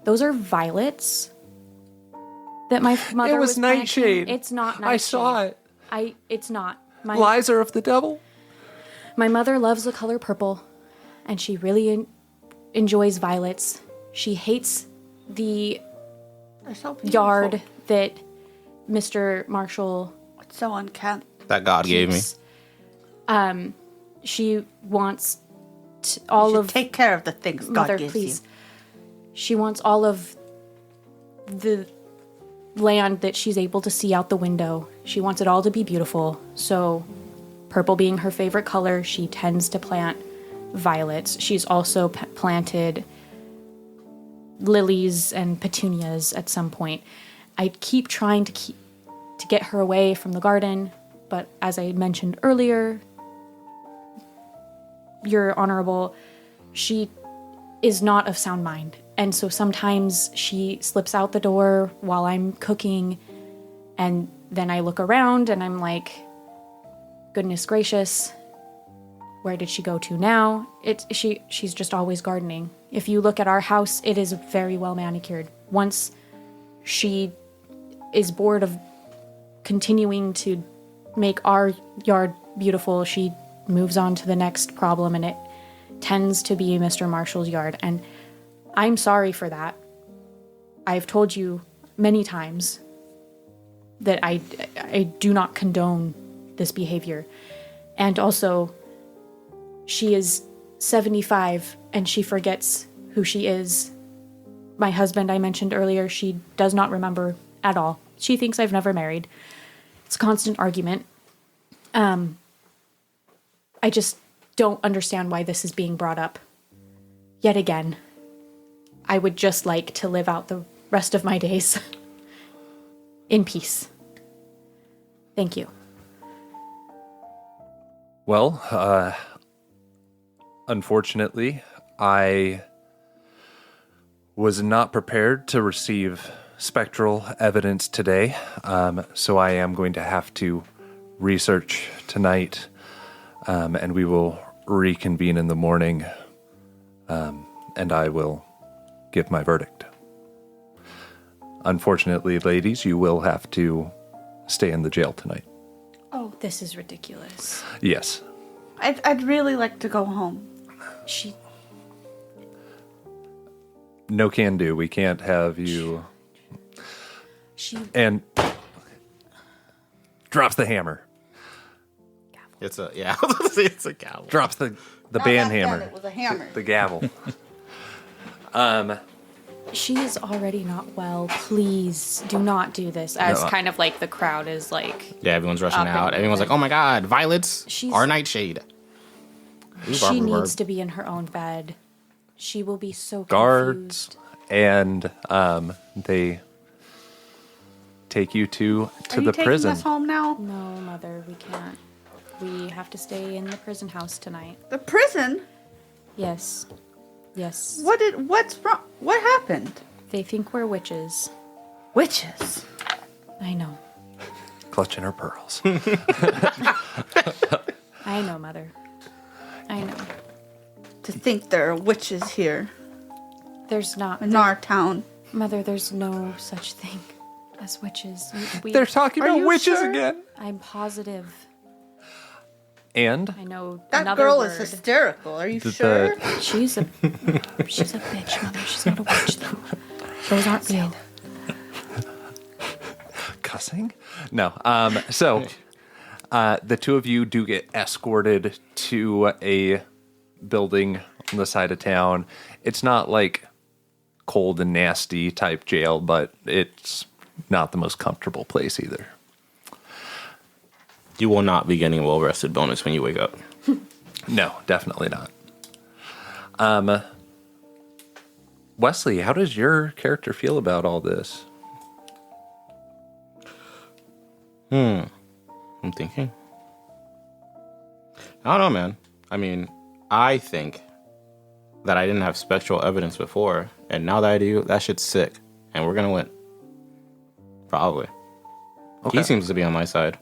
Those are violets that my mother It was planting. nightshade. It's not nightshade. I saw it. It's not. Lies are of the devil? My mother loves the color purple, and she really enjoys violets. She hates the They're so beautiful. yard that Mr. Marshall It's so uncanny. That God gave me. keeps. She wants all You should of take care of the things God Mother, gives please. you. She wants all of the land that she's able to see out the window. She wants it all to be beautiful. So, purple being her favorite color, she tends to plant violets. She's also planted lilies and petunias at some point. I keep trying to get her away from the garden, but as I mentioned earlier, Your Honorable, she is not of sound mind. And so sometimes she slips out the door while I'm cooking, and then I look around and I'm like, goodness gracious, where did she go to now? She's just always gardening. If you look at our house, it is very well manicured. Once she is bored of continuing to make our yard beautiful, she moves on to the next problem, and it tends to be Mr. Marshall's yard. And I'm sorry for that. I've told you many times that I do not condone this behavior. And also, she is 75 and she forgets who she is. My husband, I mentioned earlier, she does not remember at all. She thinks I've never married. It's a constant argument. I just don't understand why this is being brought up. Yet again, I would just like to live out the rest of my days in peace. Thank you. Well, unfortunately, I was not prepared to receive spectral evidence today, so I am going to have to research tonight, and we will reconvene in the morning, and I will give my verdict. Unfortunately, ladies, you will have to stay in the jail tonight. Oh, this is ridiculous. Yes. I'd really like to go home. No can do. We can't have you... She And drops the hammer. It's a it's a gavel. Drops the Not band back then, hammer. It was a hammer. The gavel. She is already not well. Please do not do this. As No. kind of like the crowd is like, Yeah, everyone's rushing Up and out. Everyone's like, moving. "Oh my God, violets She's- are nightshade." she needs to be in her own bed. She will be so Guards, confused. and they take you to Are you the taking prison. us home now? No, Mother, we can't. We have to stay in the prison house tonight. The prison? Yes. Yes. What's wrong? What happened? They think we're witches. Witches. I know. Clutching her pearls. I know, Mother. I know. To think there are witches here There's not. in our town. Mother, there's no such thing as witches. They're talking Are about you witches sure? again. I'm positive. And I know That another girl word. is hysterical. Are you The- sure? She's a bitch, Mother. She's not a witch, though. Those aren't real. cussing? No. So the two of you do get escorted to a building on the side of town. It's not like cold and nasty type jail, but it's not the most comfortable place either. You will not be getting a well rested bonus when you wake up. No, definitely not. Wesley, how does your character feel about all this? I'm thinking. I don't know, man. I mean, I think that I didn't have spectral evidence before, and now that I do, that shit's sick, and we're gonna win. Probably. Okay. He seems to be on my side.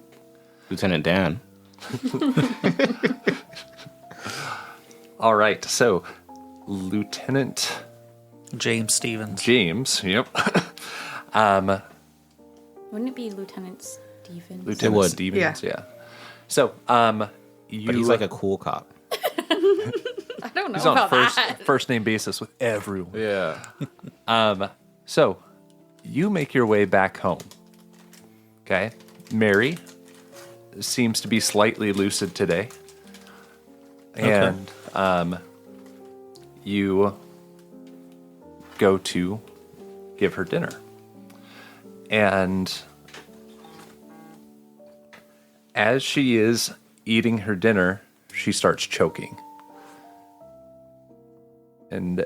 Lieutenant Dan. All right, so Lieutenant James Stevens. James, yep. Wouldn't it be Lieutenant Stevens. Lieutenant would. Stevens. Yeah. Yeah. So, you. But he's like a cool cop. I don't know he's on about that. first name basis with everyone. Yeah. So, you make your way back home. Okay. Mary seems to be slightly lucid today. And you go to give her dinner. And as she is eating her dinner, she starts choking. And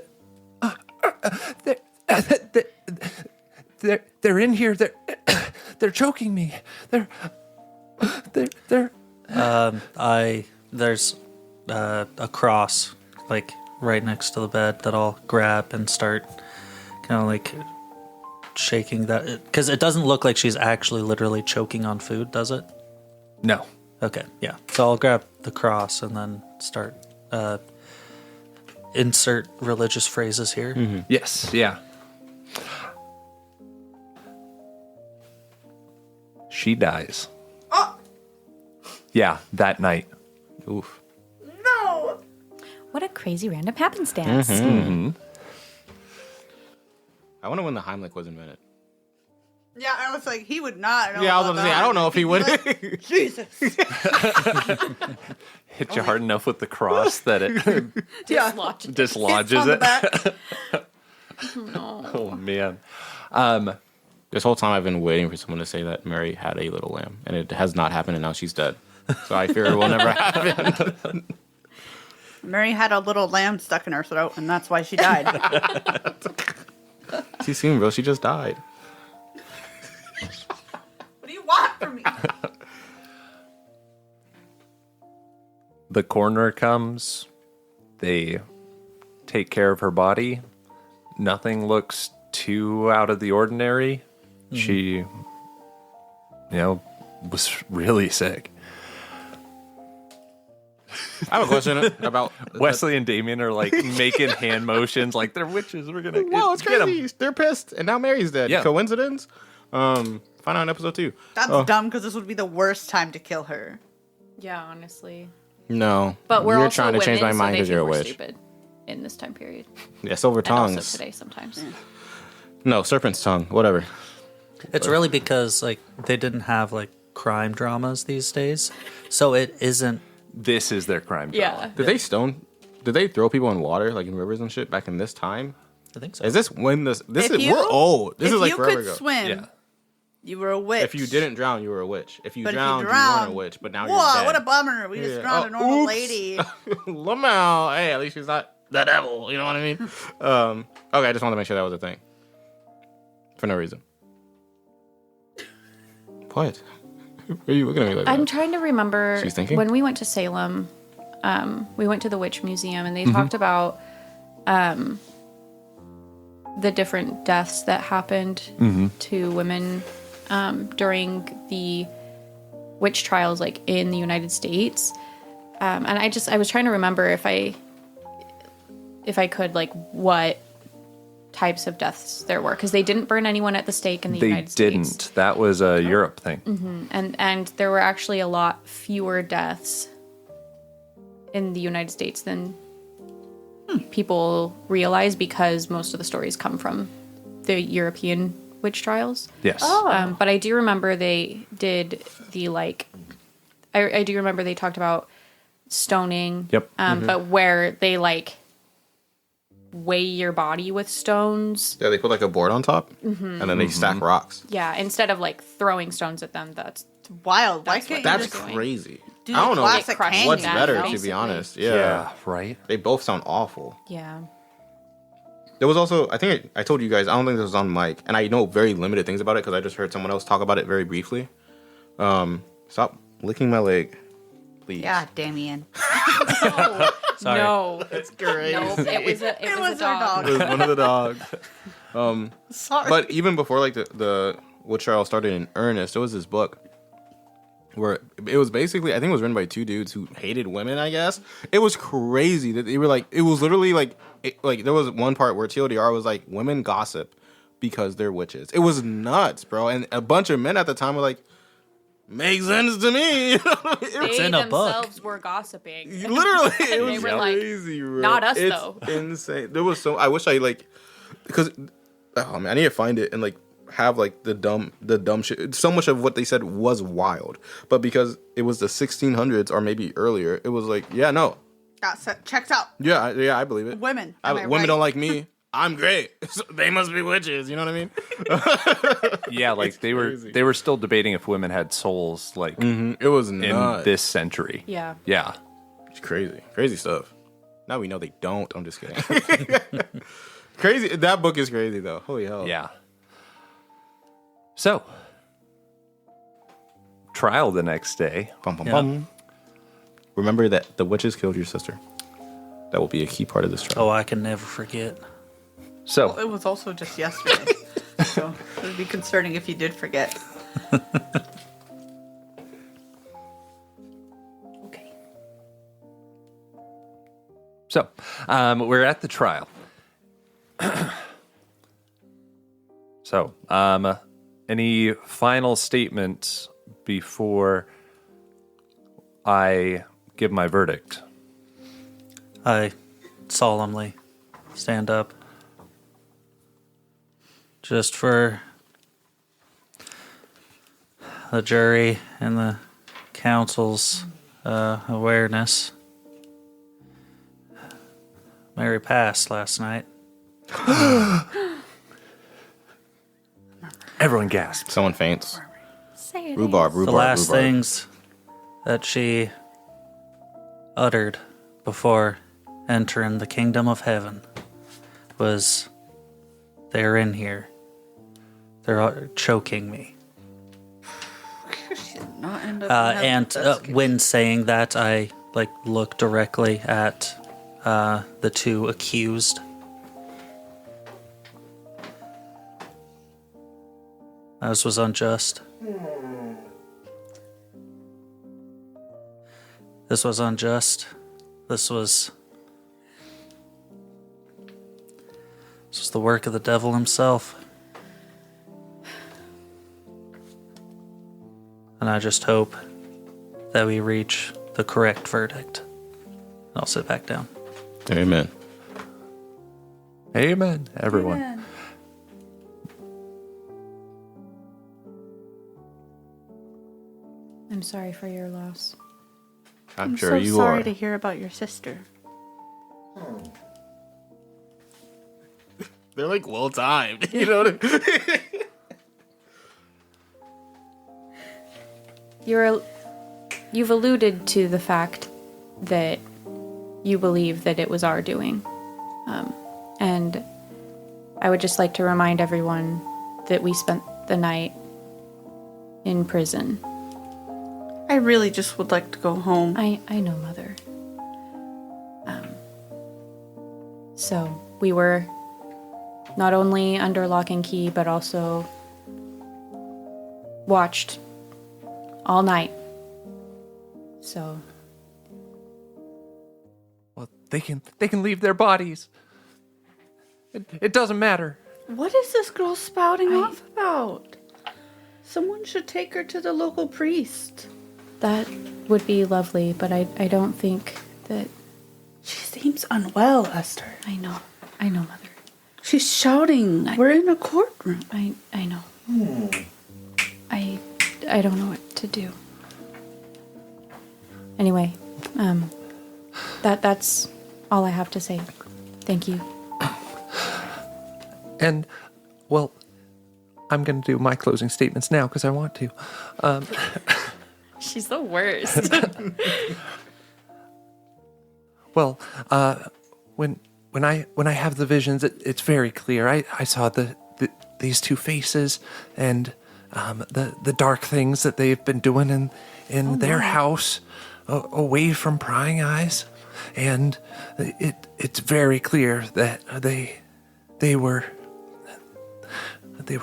they're in here. They're choking me. They're There's a cross like right next to the bed that I'll grab and start kind of like shaking that, because it doesn't look like she's actually literally choking on food, does it? No. Okay, yeah. So I'll grab the cross and then start insert religious phrases here. Mm-hmm. Yes, yeah. She dies. Oh Yeah, that night. Oof. no! What a crazy random happenstance. Mm-hmm. I wonder when the Heimlich was invented. Yeah, I was like, he would not. Know Yeah, I was about going to say, that. I don't know if he He'd be would. like, Jesus. Hit you hard enough with the cross that it Dislodged it. dislodges On the it. back. No. Oh, man. This whole time I've been waiting for someone to say that Mary had a little lamb, and it has not happened, and now she's dead. So I fear it will never happen. Mary had a little lamb stuck in her throat, and that's why she died. Too soon, bro. She just died. What do you want from me? The coroner comes. They take care of her body. Nothing looks too out of the ordinary. She, was really sick. I have a question about Wesley and Damien are like making hand motions like they're witches. We're gonna Whoa, it's get 'em. crazy. They're pissed, and now Mary's dead. Yeah. Coincidence? Find out in episode 2. That's dumb, because this would be the worst time to kill her. Yeah, honestly. No. But we're You're also trying to change my women, mind so because they you're a think we're witch. stupid in this time period. Yeah, silver And also tongues. today sometimes. No, serpent's tongue. Whatever. It's really because like they didn't have like crime dramas these days, so it isn't. This is their crime drama. Did they stone? Did they throw people in water, like in rivers and shit, back in this time? I think so. Is this when this If is? you- We're old. This if is like you forever could ago. swim, Yeah. you were a witch. If you didn't drown, you were a witch. If you But drowned, if you you weren't drowned, a witch. But now whoa, you're dead. what a bummer. We just Yeah. drowned a normal Oops. lady. Lamau. Hey, at least she's not the devil. You know what I mean? Okay, I just wanted to make sure that was a thing. For no reason. What? Why are you looking at me like I'm that? trying to remember She's thinking? when we went to Salem, we went to the Witch Museum and they talked about the different deaths that happened to women during the witch trials, like in the United States. And I was trying to remember if I could, like, what types of deaths there were, because they didn't burn anyone at the stake in the They United didn't. States. That was a Europe thing. And there were actually a lot fewer deaths in the United States than people realize, because most of the stories come from the European witch trials. Yes. But I do remember they did the, like, I do remember they talked about stoning. Yep. But where they, like, weigh your body with stones. Yeah, they put like a board on top, and then they stack rocks. Yeah, instead of, like, throwing stones at them. That's Wild. Why That's can't That's you just crazy. do I don't know classic Like crushing what's that, better, to be basically. honest. Yeah. Yeah. Right. They both sound awful. yeah. There was also, I think I told you guys, I don't think this was on mic, and I know very limited things about it because I just heard someone else talk about it very briefly. Stop licking my leg, please. Yeah, Damien. Sorry. No. It's great. Nope. It was a It was a our dog. It was one of the dogs. Sorry. But even before like the witch trial started in earnest, there was this book where it was basically, I think it was written by two dudes who hated women, I guess. It was crazy that they were like, it was literally like, like there was one part where TLDR was like, women gossip because they're witches. It was nuts, bro. And a bunch of men at the time were like, makes sense to me. They in a book. themselves were gossiping. Literally, it They was were like, crazy, bro. "Not us, It's though." insane. There was so I wish I like because oh man, I need to find it and like have like the dumb shit. So much of what they said was wild, but because it was the 1600s or maybe earlier, it was like no, Checks out. yeah, I believe it. Women. Women right? don't like me. I'm great. So they must be witches. You know what I mean? Yeah, like they were still debating if women had souls, like It was in nuts. this century. Yeah. Yeah. It's crazy stuff. Now we know they don't. I'm just kidding. Crazy. That book is crazy though. Holy hell. Yeah. So, trial the next day. Bum, bum, bum. Remember that the witches killed your sister. That will be a key part of this trial. Oh, I can never forget. So, It was also just yesterday. So it would be concerning if you did forget. Okay. So, we're at the trial. So, any final statements before I give my verdict? I solemnly stand up. Just for the jury and the council's awareness. Mary passed last night. Everyone gasped. Someone faints. Say it. Rhubarb. The last things that she uttered before entering the kingdom of heaven was, "They're in here. They're choking me." She did not end up And when saying that, I looked directly at the two accused. This was unjust. This was unjust. This was the work of the devil himself. And I just hope that we reach the correct verdict. I'll sit back down. Amen. Amen, everyone. Amen. I'm sorry for your loss. I'm I'm sure so you sorry are. to hear about your sister. They're like well timed. You know what I mean? You've alluded to the fact that you believe that it was our doing. And I would just like to remind everyone that we spent the night in prison. I really just would like to go home. I know, Mother. So we were not only under lock and key, but also watched all night. So Well, they can leave their bodies. It doesn't matter. What is this girl spouting off about? Someone should take her to the local priest. that would be lovely, but I don't think that... She seems unwell, Esther. I know, Mother. She's shouting. We're in a courtroom. I know. I don't know what to do. Anyway, that's all I have to say. Thank you. And, well, I'm going to do my closing statements now because I want to. She's the worst. Well, when I have the visions, it's very clear. I saw these two faces and the dark things that they've been doing in their house, away from prying eyes, and it's very clear that they were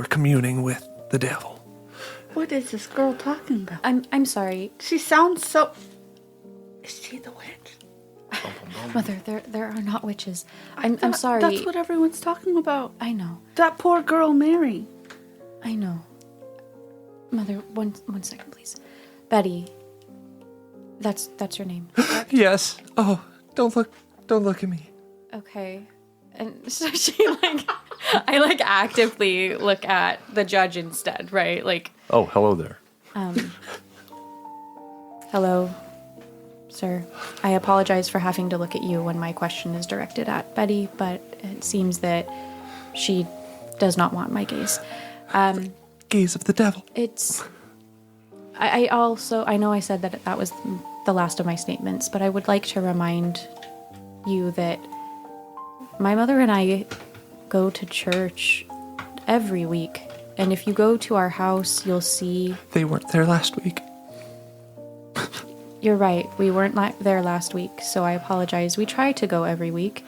communing with the devil. What is this girl talking about? I'm sorry, She sounds so... Is she the witch? Mother. There are not witches. I'm sorry. That's what everyone's talking about. I know. That poor girl, Mary. I know. Mother, one second, please. Betty. That's your name. Yes. Oh, don't look at me. Okay. And so I actively look at the judge instead, right? Like, Oh, hello there. hello, sir. I apologize for having to look at you when my question is directed at Betty, but it seems that she does not want my gaze. Gaze of the devil. It's. I also, I know I said that was the last of my statements, but I would like to remind you that my mother and I go to church every week. And if you go to our house, you'll see... They weren't there last week. You're right. We weren't there last week, so I apologize. We try to go every week.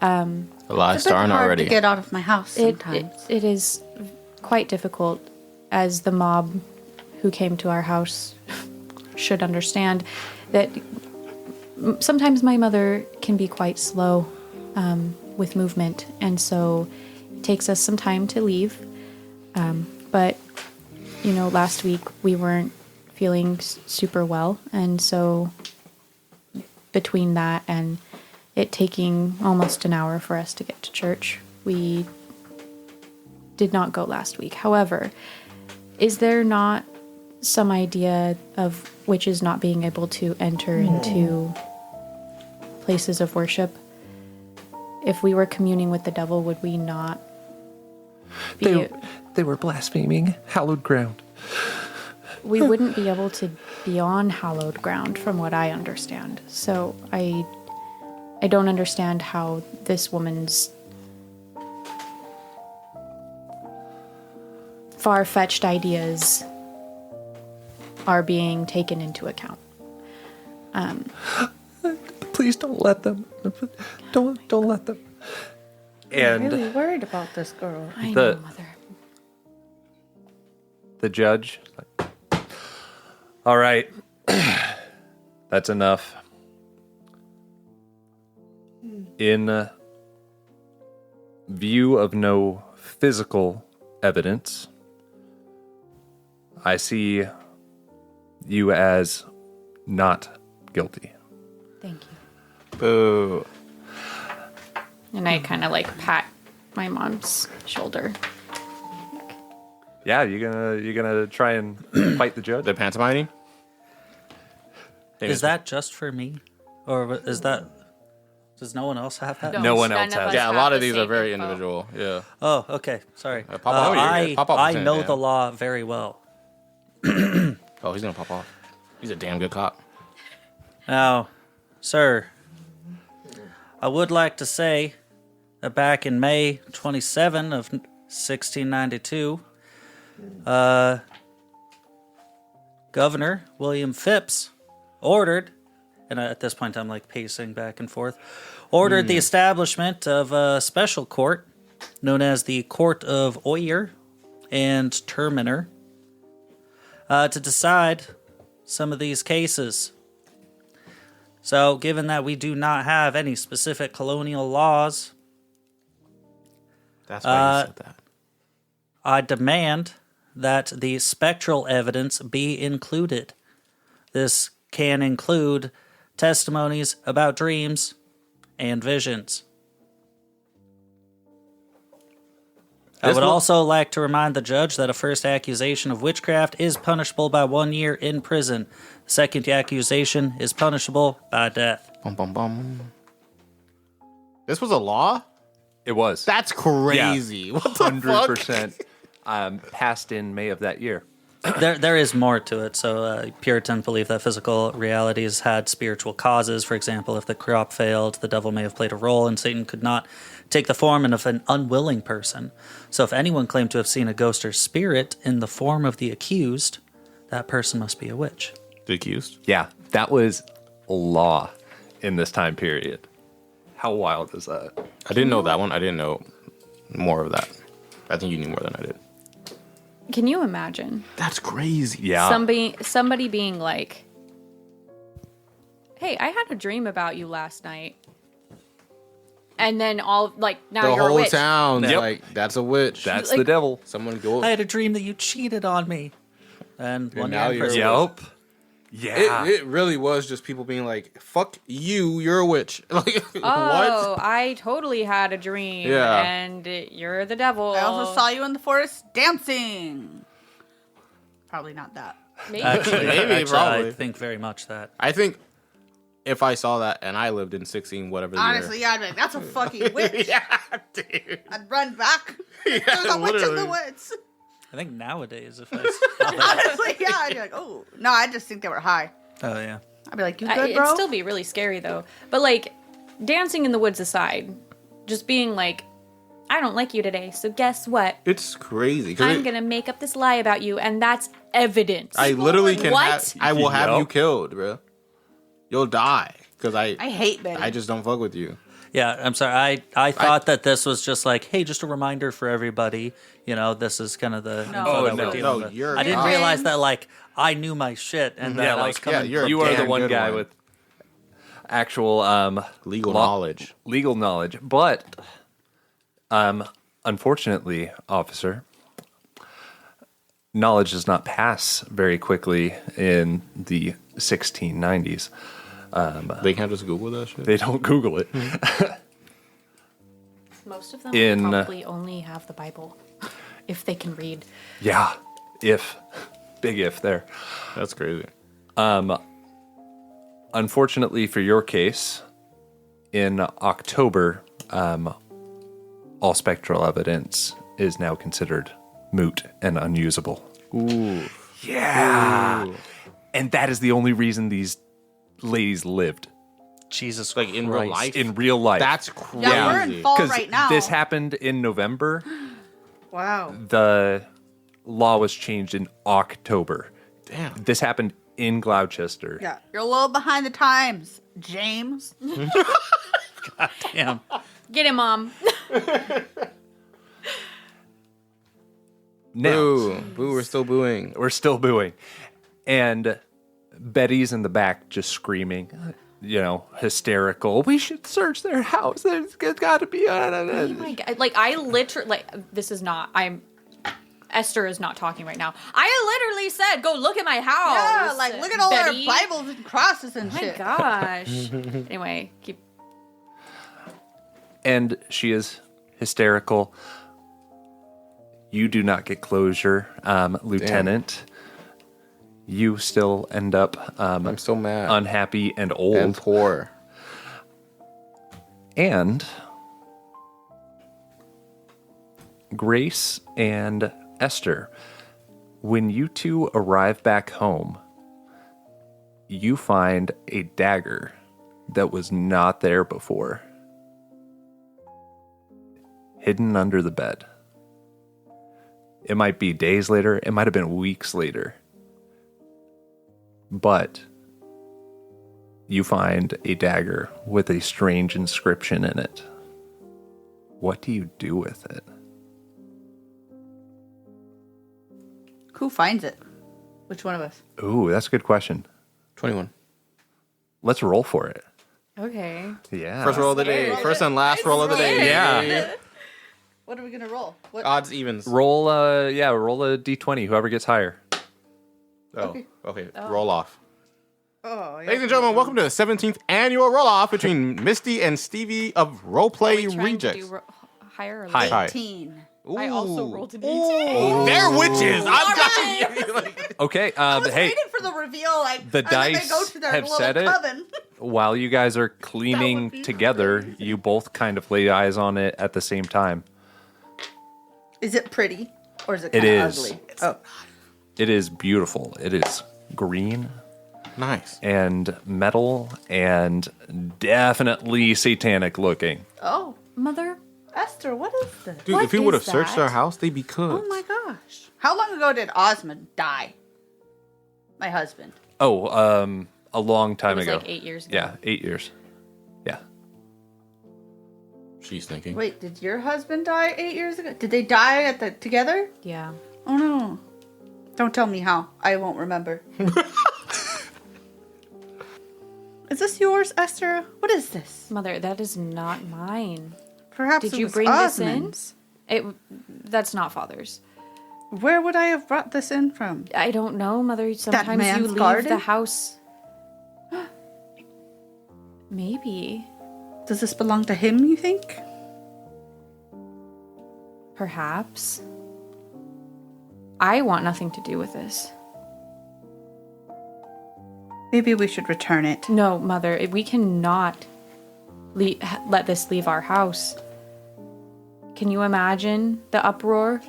A lot It's a bit starting hard already. to get out of my house sometimes. It is quite difficult, as the mob who came to our house should understand, that sometimes my mother can be quite slow with movement, and so it takes us some time to leave. But, last week we weren't feeling super well, and so between that and it taking almost an hour for us to get to church, we did not go last week. However, is there not some idea of witches not being able to enter into places of worship? If we were communing with the devil, would we not be... They were blaspheming hallowed ground. We wouldn't be able to be on hallowed ground, from what I understand. So I don't understand how this woman's far-fetched ideas are being taken into account. Please don't let them. Don't let them. I'm And really worried about this girl. I The- know, Mother. the judge, all right, that's enough. In view of no physical evidence, I see you as not guilty. Thank you. Boo. And I kind of pat my mom's shoulder. Yeah, you gonna try and fight the judge? The pantomiming? Is that just for me? Or is that... Does no one else have that? No one None else of has us Yeah, a have lot the of these are same very info. individual. Yeah. Oh, okay. Sorry. Pop off. Pop off I the know same, the yeah. law very well. Oh, he's gonna pop off. He's a damn good cop. Now, sir, I would like to say that back in May 27 of 1692, Governor William Phipps ordered, and at this point I'm pacing back and forth, ordered the establishment of a special court known as the Court of Oyer and Terminer to decide some of these cases. So, given that we do not have any specific colonial laws, That's why he said that. I demand that the spectral evidence be included. This can include testimonies about dreams and visions. I would also like to remind the judge that a first accusation of witchcraft is punishable by 1 year in prison. The second accusation is punishable by death. Bum, bum, bum. This was a law? It was. That's crazy. What the fuck? 100% passed in May of that year. There is more to it. So Puritans believe that physical realities had spiritual causes. For example, if the crop failed, the devil may have played a role, and Satan could not take the form of an unwilling person. So if anyone claimed to have seen a ghost or spirit in the form of the accused, that person must be a witch. The accused? Yeah, that was law in this time period. How wild is that? I didn't know that one. I didn't know more of that. I think you knew more than I did. Can you imagine That's crazy. Yeah. somebody being like, "Hey, I had a dream about you last night," and then all now The you're a whole witch. town's Yep. like, that's a witch. That's like- the devil. Someone go. I had a dream that you cheated on me. And one now young you're a person. witch. Yep. Yeah. It really was just people being like, "Fuck you, you're a witch." Like, Oh, what? I totally had a dream. Yeah. And you're the devil. I also saw you in the forest dancing. Probably not that. Maybe. Maybe, probably. I think very much that. I think if I saw that and I lived in 16, whatever the Honestly, year. yeah, I'd be like, that's a fucking witch. Yeah, dude. I'd run back. There's a witch in the literally. woods. I think nowadays, if I saw that. Honestly, yeah, I'd be like, oh. No, I just think they were high. Oh, yeah. I'd be like, you good, It'd bro? still be really scary, though. But, like, dancing in the woods aside, just being like, I don't like you today, so guess what? It's crazy. 'cause I'm gonna make up this lie about you, and that's evidence. I literally can What? I will have Yup. you killed, bro. You'll die. Because I hate Betty. I just don't fuck with you. Yeah, I'm sorry. I thought that this was just like, hey, just a reminder for everybody. You know, this is kind of the info Oh, that no. we're dealing No, with. you're I didn't not. realize that, like, I knew my shit and that Yeah, I was like, coming. yeah, you're You are the damn one good guy one. with actual Legal law- knowledge. Legal knowledge. But unfortunately, officer, knowledge does not pass very quickly in the 1690s. They can't just Google that shit. They don't Google it. Most of them In- probably only have the Bible, if they can read. Yeah, big if there. That's crazy. Unfortunately for your case, in October, all spectral evidence is now considered moot and unusable. Ooh. Yeah. And that is the only reason these ladies lived Jesus Like in real Christ. life. in real life. That's crazy. Yeah, we're in fall 'Cause right now. this happened in November. Wow. The law was changed in October. Damn. This happened in Gloucester. Yeah, you're a little behind the times, James. Damn. Get him, Mom. Now, Boo. Boo, we're still booing. we're still booing. And Betty's in the back just screaming, hysterical. We should search their house. There's got to be. Oh my God. Like, I literally, this is not, Esther is not talking right now. I literally said, go look at my house. Yeah, like look at all Betty. our Bibles and crosses and Oh my shit. gosh. Anyway, keep. And she is hysterical. You do not get closure, Lieutenant. You still end up I'm so mad. unhappy and old. and poor. And Grace and Esther, when you two arrive back home, you find a dagger that was not there before, hidden under the bed. It might be days later, it might have been weeks later, but you find a dagger with a strange inscription in it. What do you do with it? Who finds it? Which one of us? Ooh, that's a good question. 21. Let's roll for it. Okay. Yeah. First roll of the day. First and last roll of the day. Yeah. What are we gonna roll? What? Odds, evens. Roll roll a d20, whoever gets higher. Oh, okay. Roll off. Oh, yeah. Ladies and gentlemen, welcome to the 17th annual roll off between Misty and Stevie of Roleplay Are we trying to Rejects. do higher or Hi. lower? Hi. 18. I also Ooh. rolled an 18. Ooh, they're witches. I'm telling you. Okay, I was hey, waiting for the reveal. Like, the and then they dice go to their have little said it. coven. while you guys are That cleaning would be together, crazy. you both kind of lay eyes on it at the same time. Is it pretty or is it It kind of is. ugly? Oh, It is beautiful. It is green Nice. and metal and definitely satanic looking. oh, Mother, Esther, what is this? Dude, What if he would have is searched that? their house, they'd be cooked. Oh my gosh! How long ago did Osmond die? My husband. Oh, a long it time was ago. like 8 years ago. Yeah, 8 years. Yeah. She's thinking. Wait, did your husband die 8 years ago? Did they die together? Yeah. Oh no! Don't tell me how. I won't remember. Is this yours, Esther? What is this? Mother, that is not mine. Perhaps Did it you was bring this in? Osmond's. That's not Father's. Where would I have brought this in from? I don't know, Mother. Sometimes you man's leave garden? the house. Maybe. Does this belong to him, you think? Perhaps. I want nothing to do with this. Maybe we should return it. No, Mother. We cannot let this leave our house. Can you imagine the uproar?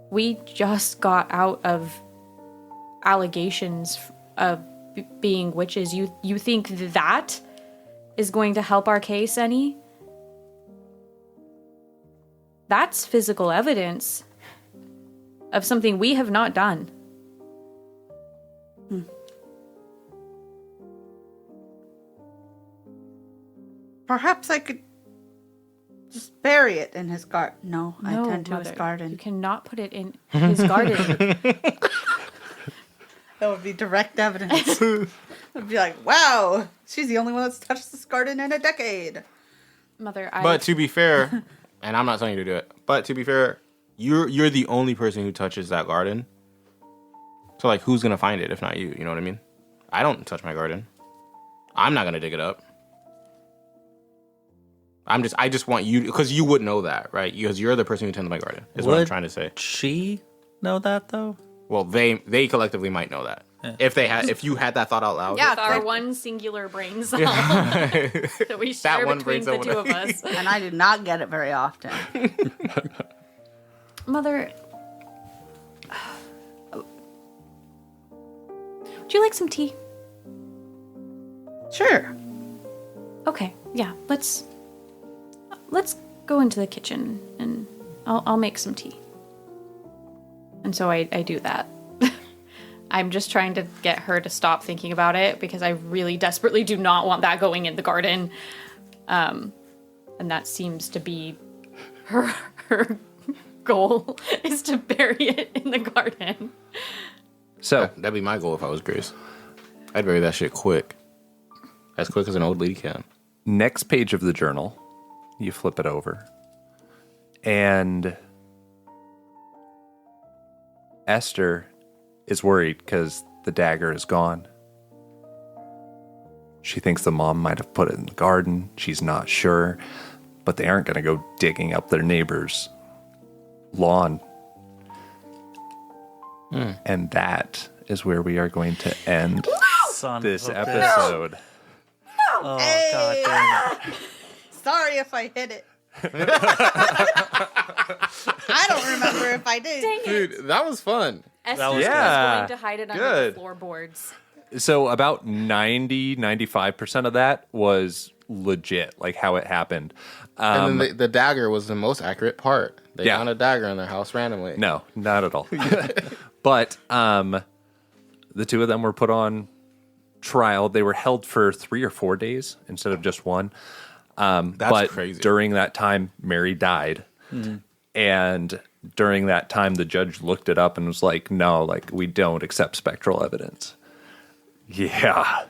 We just got out of allegations of being witches. You think that is going to help our case any? That's physical evidence of something we have not done. Perhaps I could just bury it in his garden. No, I No, tend to Mother, his garden. you cannot put it in his garden. That would be direct evidence. I'd be like, wow, she's the only one that's touched this garden in a decade. Mother, But to be fair, and I'm not telling you to do it, but to be fair, you're the only person who touches that garden. So like, who's gonna find it if not you? You know what I mean? I don't touch my garden. I'm not gonna dig it up. I just want you, because you would know that, right? Because you're the person who tends my garden. Is what I'm trying to say. She know that though? Well, they collectively might know that. Yeah. If you had that thought out loud. yeah, with our one singular brain cell that we share one between the two of us. And I do not get it very often. Mother, would you like some tea? Sure. Okay, yeah, let's go into the kitchen and I'll make some tea. And so I do that. I'm just trying to get her to stop thinking about it because I really desperately do not want that going in the garden. And that seems to be her goal, is to bury it in the garden. So that'd be my goal if I was Grace. I'd bury that shit quick. As quick as an old lady can. next page of the journal, you flip it over, and Esther is worried because the dagger is gone. She thinks the mom might have put it in the garden. She's not sure, but they aren't going to go digging up their neighbor's lawn. And that is where we are going to end this episode. No. Oh, Hey. God damn it. Sorry if I hit it. I don't remember if I did. Dang it. Dude, that was fun. Esther was is good. going to hide it under Good. the floorboards. So about 95% of that was legit, like how it happened. And then the dagger was the most accurate part. They Yeah. found a dagger in their house randomly. No, not at all. But the two of them were put on trial. They were held for 3 or 4 days instead of just one. But crazy. during that time, Mary died. And during that time, the judge looked it up and was like, no, like, we don't accept spectral evidence. Yeah.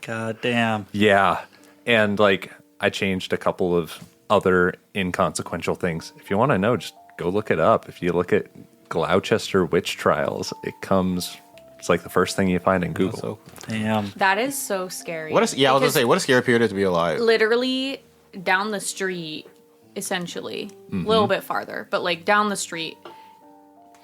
God damn. Yeah. And like, I changed a couple of other inconsequential things. If you want to know, just go look it up. If you look at Gloucester witch trials, it's like the first thing you find in Google. So, Damn. That is so scary. I was Because gonna say, what a scary period to be alive. literally down the street, essentially, a little bit farther, but like down the street,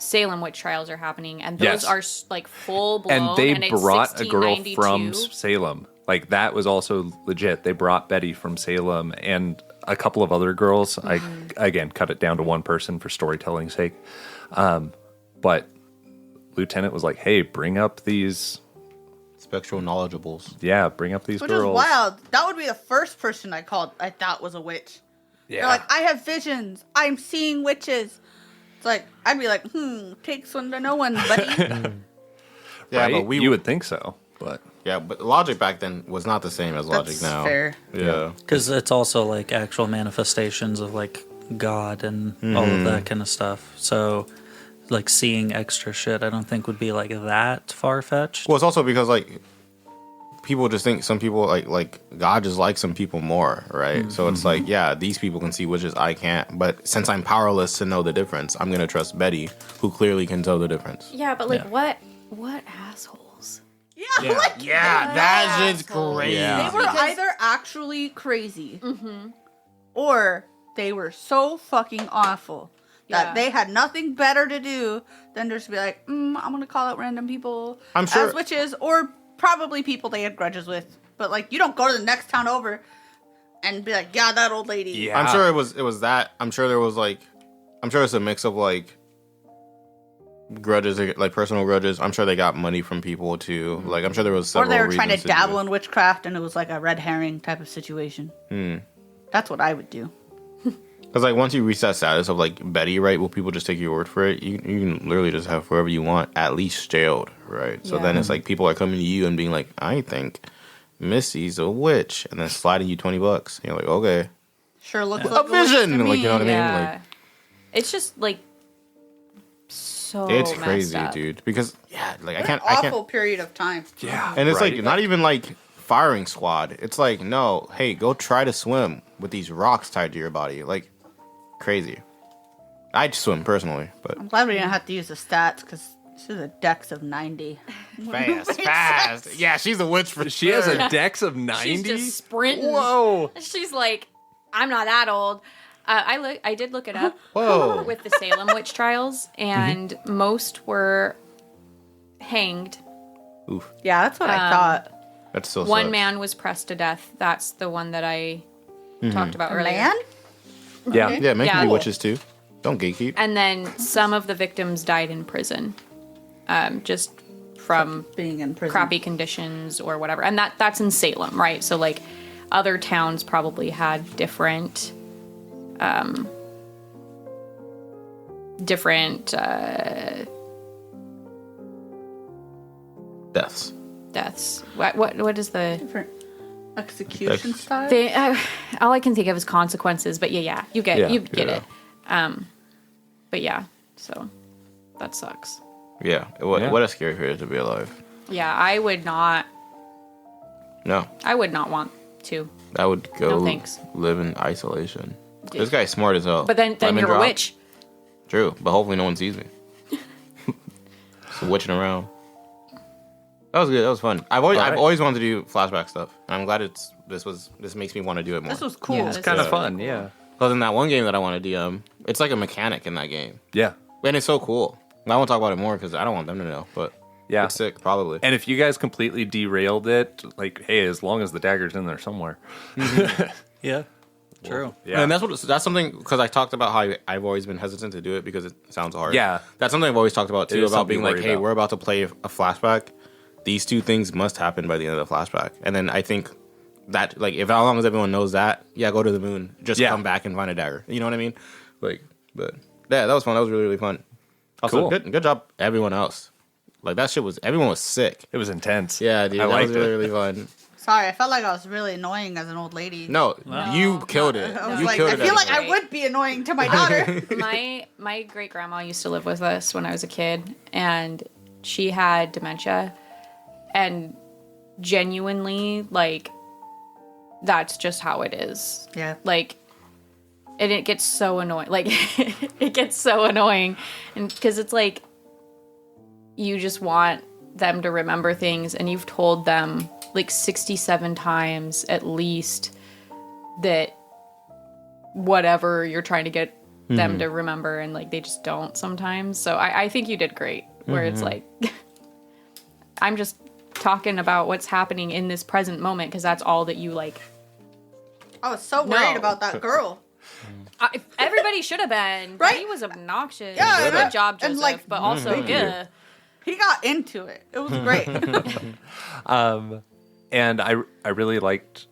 Salem witch trials are happening, and those Yes. are like full blown. And they it's brought a girl 1692. from Salem. Like, that was also legit. They brought Betty from Salem and a couple of other girls. I, again, cut it down to one person for storytelling's sake. But Lieutenant was like, hey, bring up these... Spectral knowledgeables. Yeah, bring up these Which girls. is wild. That would be the first person I thought was a witch. Yeah. They're like, I have visions. I'm seeing witches. It's like, I'd be like, takes one to know one, buddy. Yeah, Right? but You would think so, but... Yeah, but logic back then was not the same as logic That's now. fair. Yeah. Because it's also like actual manifestations of like God and all of that kind of stuff. So, like seeing extra shit, I don't think would be like that far fetched. Well, it's also because like people just think some people like God just likes some people more, right? So it's like, yeah, these people can see witches, I can't. But since I'm powerless to know the difference, I'm gonna trust Betty, who clearly can tell the difference. Yeah, but like, what assholes? Yeah, like, That shit's assholes. crazy. they were either actually crazy, or they were so fucking awful that Yeah. they had nothing better to do than just be like, I'm gonna call out random people I'm sure- as witches, or probably people they had grudges with. But like, you don't go to the next town over and be like, yeah, that old lady. Yeah. I'm sure it was that. I'm sure there was like, I'm sure it's a mix of like grudges, like personal grudges. I'm sure they got money from people too. Like, I'm sure there was Or several they were trying to reasons do dabble it. in witchcraft, and it was like a red herring type of situation. That's what I would do. Because like once you reach that status of like Betty, right? Will people just take your word for it? You can literally just have whoever you want at least jailed, right? So then it's like people are coming to you and being like, I think Missy's a witch, and then sliding you $20. You're like, okay, Sure looks a like a witch to vision, like, me. you know what I mean? Yeah. Like, It's just like so it's messed crazy, up. dude. Because yeah, like I An can't. awful period of time. Yeah. And it's right? like not even like firing squad. It's like, no, hey, go try to swim with these rocks tied to your body. Like, crazy. I'd swim personally, but I'm glad we didn't have to use the stats, because this is a dex of 90. fast. Yeah, she's a witch for She has a dex of 90? She's just sprinting. Whoa. She's like, I'm not that old. I did look it up Whoa. with the Salem witch trials, and most were hanged. Oof. Yeah, that's what I thought. That's so One sucks. man was pressed to death. That's the one that I talked about A earlier. man? Yeah. Yeah, men can be Yeah. witches too. Don't gatekeep. And then some of the victims died in prison, just from Being in prison. crappy conditions or whatever. And that's in Salem, right? So like other towns probably had different Deaths. deaths. What is the Different execution Ex- style. thing? All I can think of is consequences, but yeah, you get Yeah. it. But yeah, so that sucks. Yeah. What a scary period to be alive. Yeah, I would not No, want to. I would go No, thanks. live in isolation. Yeah. This guy's smart as hell. But then Lemon you're a drop. witch. True, but hopefully no one sees me. Just witching around. That was good. That was fun. I've always wanted to do flashback stuff. And I'm glad this makes me want to do it more. This was cool. Yeah, It's this kind of is fun, cool. yeah. Because in that one game that I want to DM, it's like a mechanic in that game. Yeah. And it's so cool. I won't talk about it more because I don't want them to know. But Yeah. it's sick, probably. And if you guys completely derailed it, like, hey, as long as the dagger's in there somewhere. Yeah, true. Yeah. And that's something, because I talked about how I've always been hesitant to do it because it sounds hard. Yeah. That's something I've always talked about It too, is about something being to like, worry hey, about. we're about to play a flashback. These two things must happen by the end of the flashback. And then I think that, like, if how long as everyone knows that, yeah, go to the moon. Just Yeah. come back and find a dagger. You know what I mean? Like, but yeah, that was fun. That was really, really fun. Also, Cool. good job, everyone else. Like, that shit was, everyone was sick. It was intense. Yeah, dude, I that was liked really, it. really fun. Sorry, I felt like I was really annoying as an old lady. No, you killed it. I was You like, killed I it. feel like everyone. I would be annoying to my daughter. My great grandma used to live with us when I was a kid, and she had dementia, and genuinely, like, that's just how it is. Yeah. Like, and it gets so annoying. Like, it gets so annoying, and because it's like you just want them to remember things, and you've told them like 67 times at least that whatever you're trying to get them to remember, and like they just don't sometimes. So I think you did great, where it's like I'm just talking about what's happening in this present moment, because that's all that you like. I was so worried No. about that girl. Everybody should have been. Right? He was obnoxious. Yeah, Good job, and, Joseph. like, but also, thank you. yeah. He got into it. It was great. And I really liked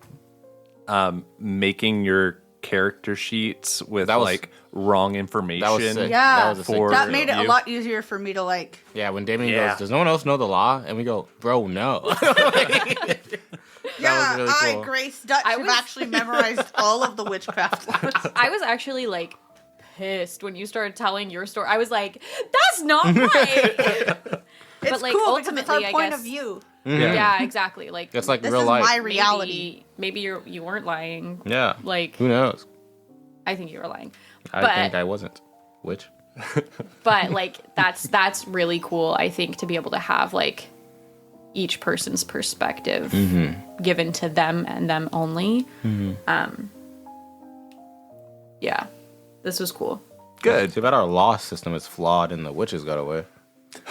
making your character sheets with That was- like wrong information. That was sick. Yeah. That was a sick For- That made it a you. lot easier for me to like. Yeah, when Damien Yeah. goes, does no one else know the law? And we go, bro, no. Yeah, really I, cool. Grace Dutch, I have was- actually memorized all of the witchcraft laws. I was actually like pissed when you started telling your story. I was like, that's not right. It's but like cool because it's our ultimately, I point guess. of view. Yeah. Yeah, exactly. Like It's like This real is life. my reality. maybe you weren't lying. Yeah. Like Who knows? I think you were lying. I But- think I wasn't. Which? But like that's really cool, I think, to be able to have like each person's perspective given to them and them only. Yeah, this was cool. Good. Too bad our law system is flawed and the witches got away.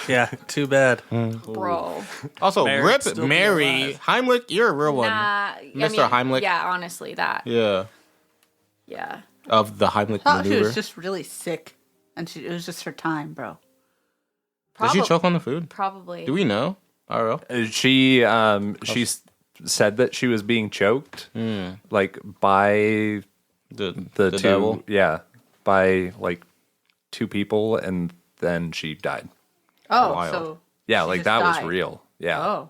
Yeah, too bad. Bro. Also, Mary rip still be Mary. alive. Heimlich, you're a real one. Mr. Heimlich. Yeah, honestly, that. Yeah. Yeah. Of the Heimlich I thought she maneuver. was just really sick, and it was just her time, bro. Did she choke on the food? Probably. Do we know? RL? She said that she was being choked, like by The the two, devil? yeah, by like two people, and then she died. Oh, Wild. so Yeah, she like just that was died. real. Yeah. Oh,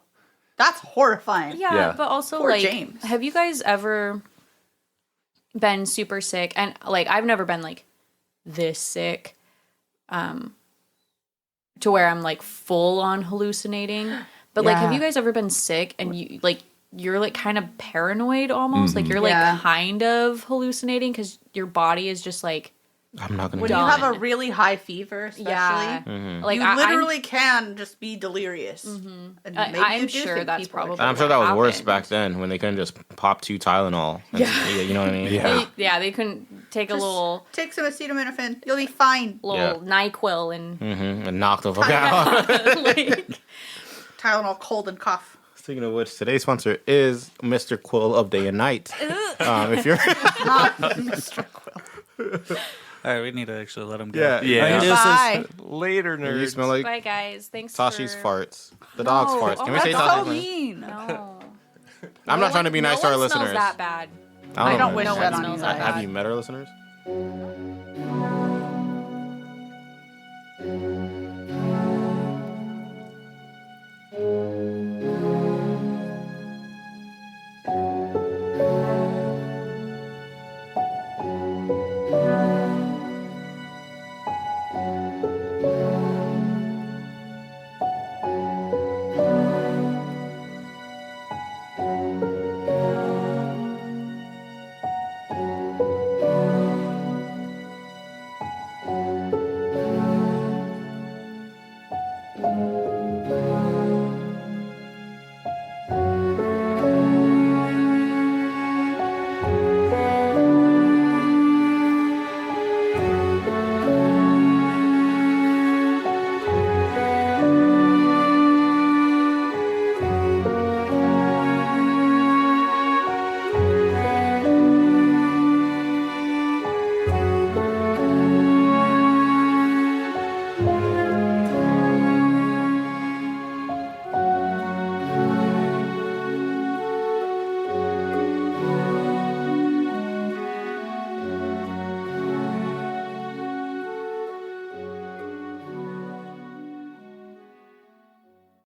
that's horrifying. Yeah, Yeah. but also Poor like, James. have you guys ever been super sick? And like, I've never been like this sick, to where I'm like full on hallucinating. But like, have Yeah. you guys ever been sick and you're like kind of paranoid almost? Like you're like Yeah. kind of hallucinating because your body is just like, I'm not going When to you have a Done. really high fever, especially, yeah, like you I'm- literally can just be delirious. And maybe I'm you do sure think that's people are probably- I'm sure that was worse happened. back then when they couldn't just pop 2 Tylenol. And, you know what I mean? Yeah. they couldn't take a Just little take some acetaminophen. You'll be fine. NyQuil and And knock the fuck out. like, Tylenol, cold and cough. Speaking of which, today's sponsor is Mr. Quill of Day and Night. If you're Not Mr. Quill. All right, we need to actually let him go. Yeah. Yeah. This is- Bye. Later, nerds. you smell like bye guys. Thanks Tashi's for... farts, the dog's No. farts. Can Oh, we say that's Tashi's so farts? mean. No. I'm not trying to be nice to our no one listeners. smells that bad. I don't know. wish No that one on you smells that guys. Have bad. you met our listeners?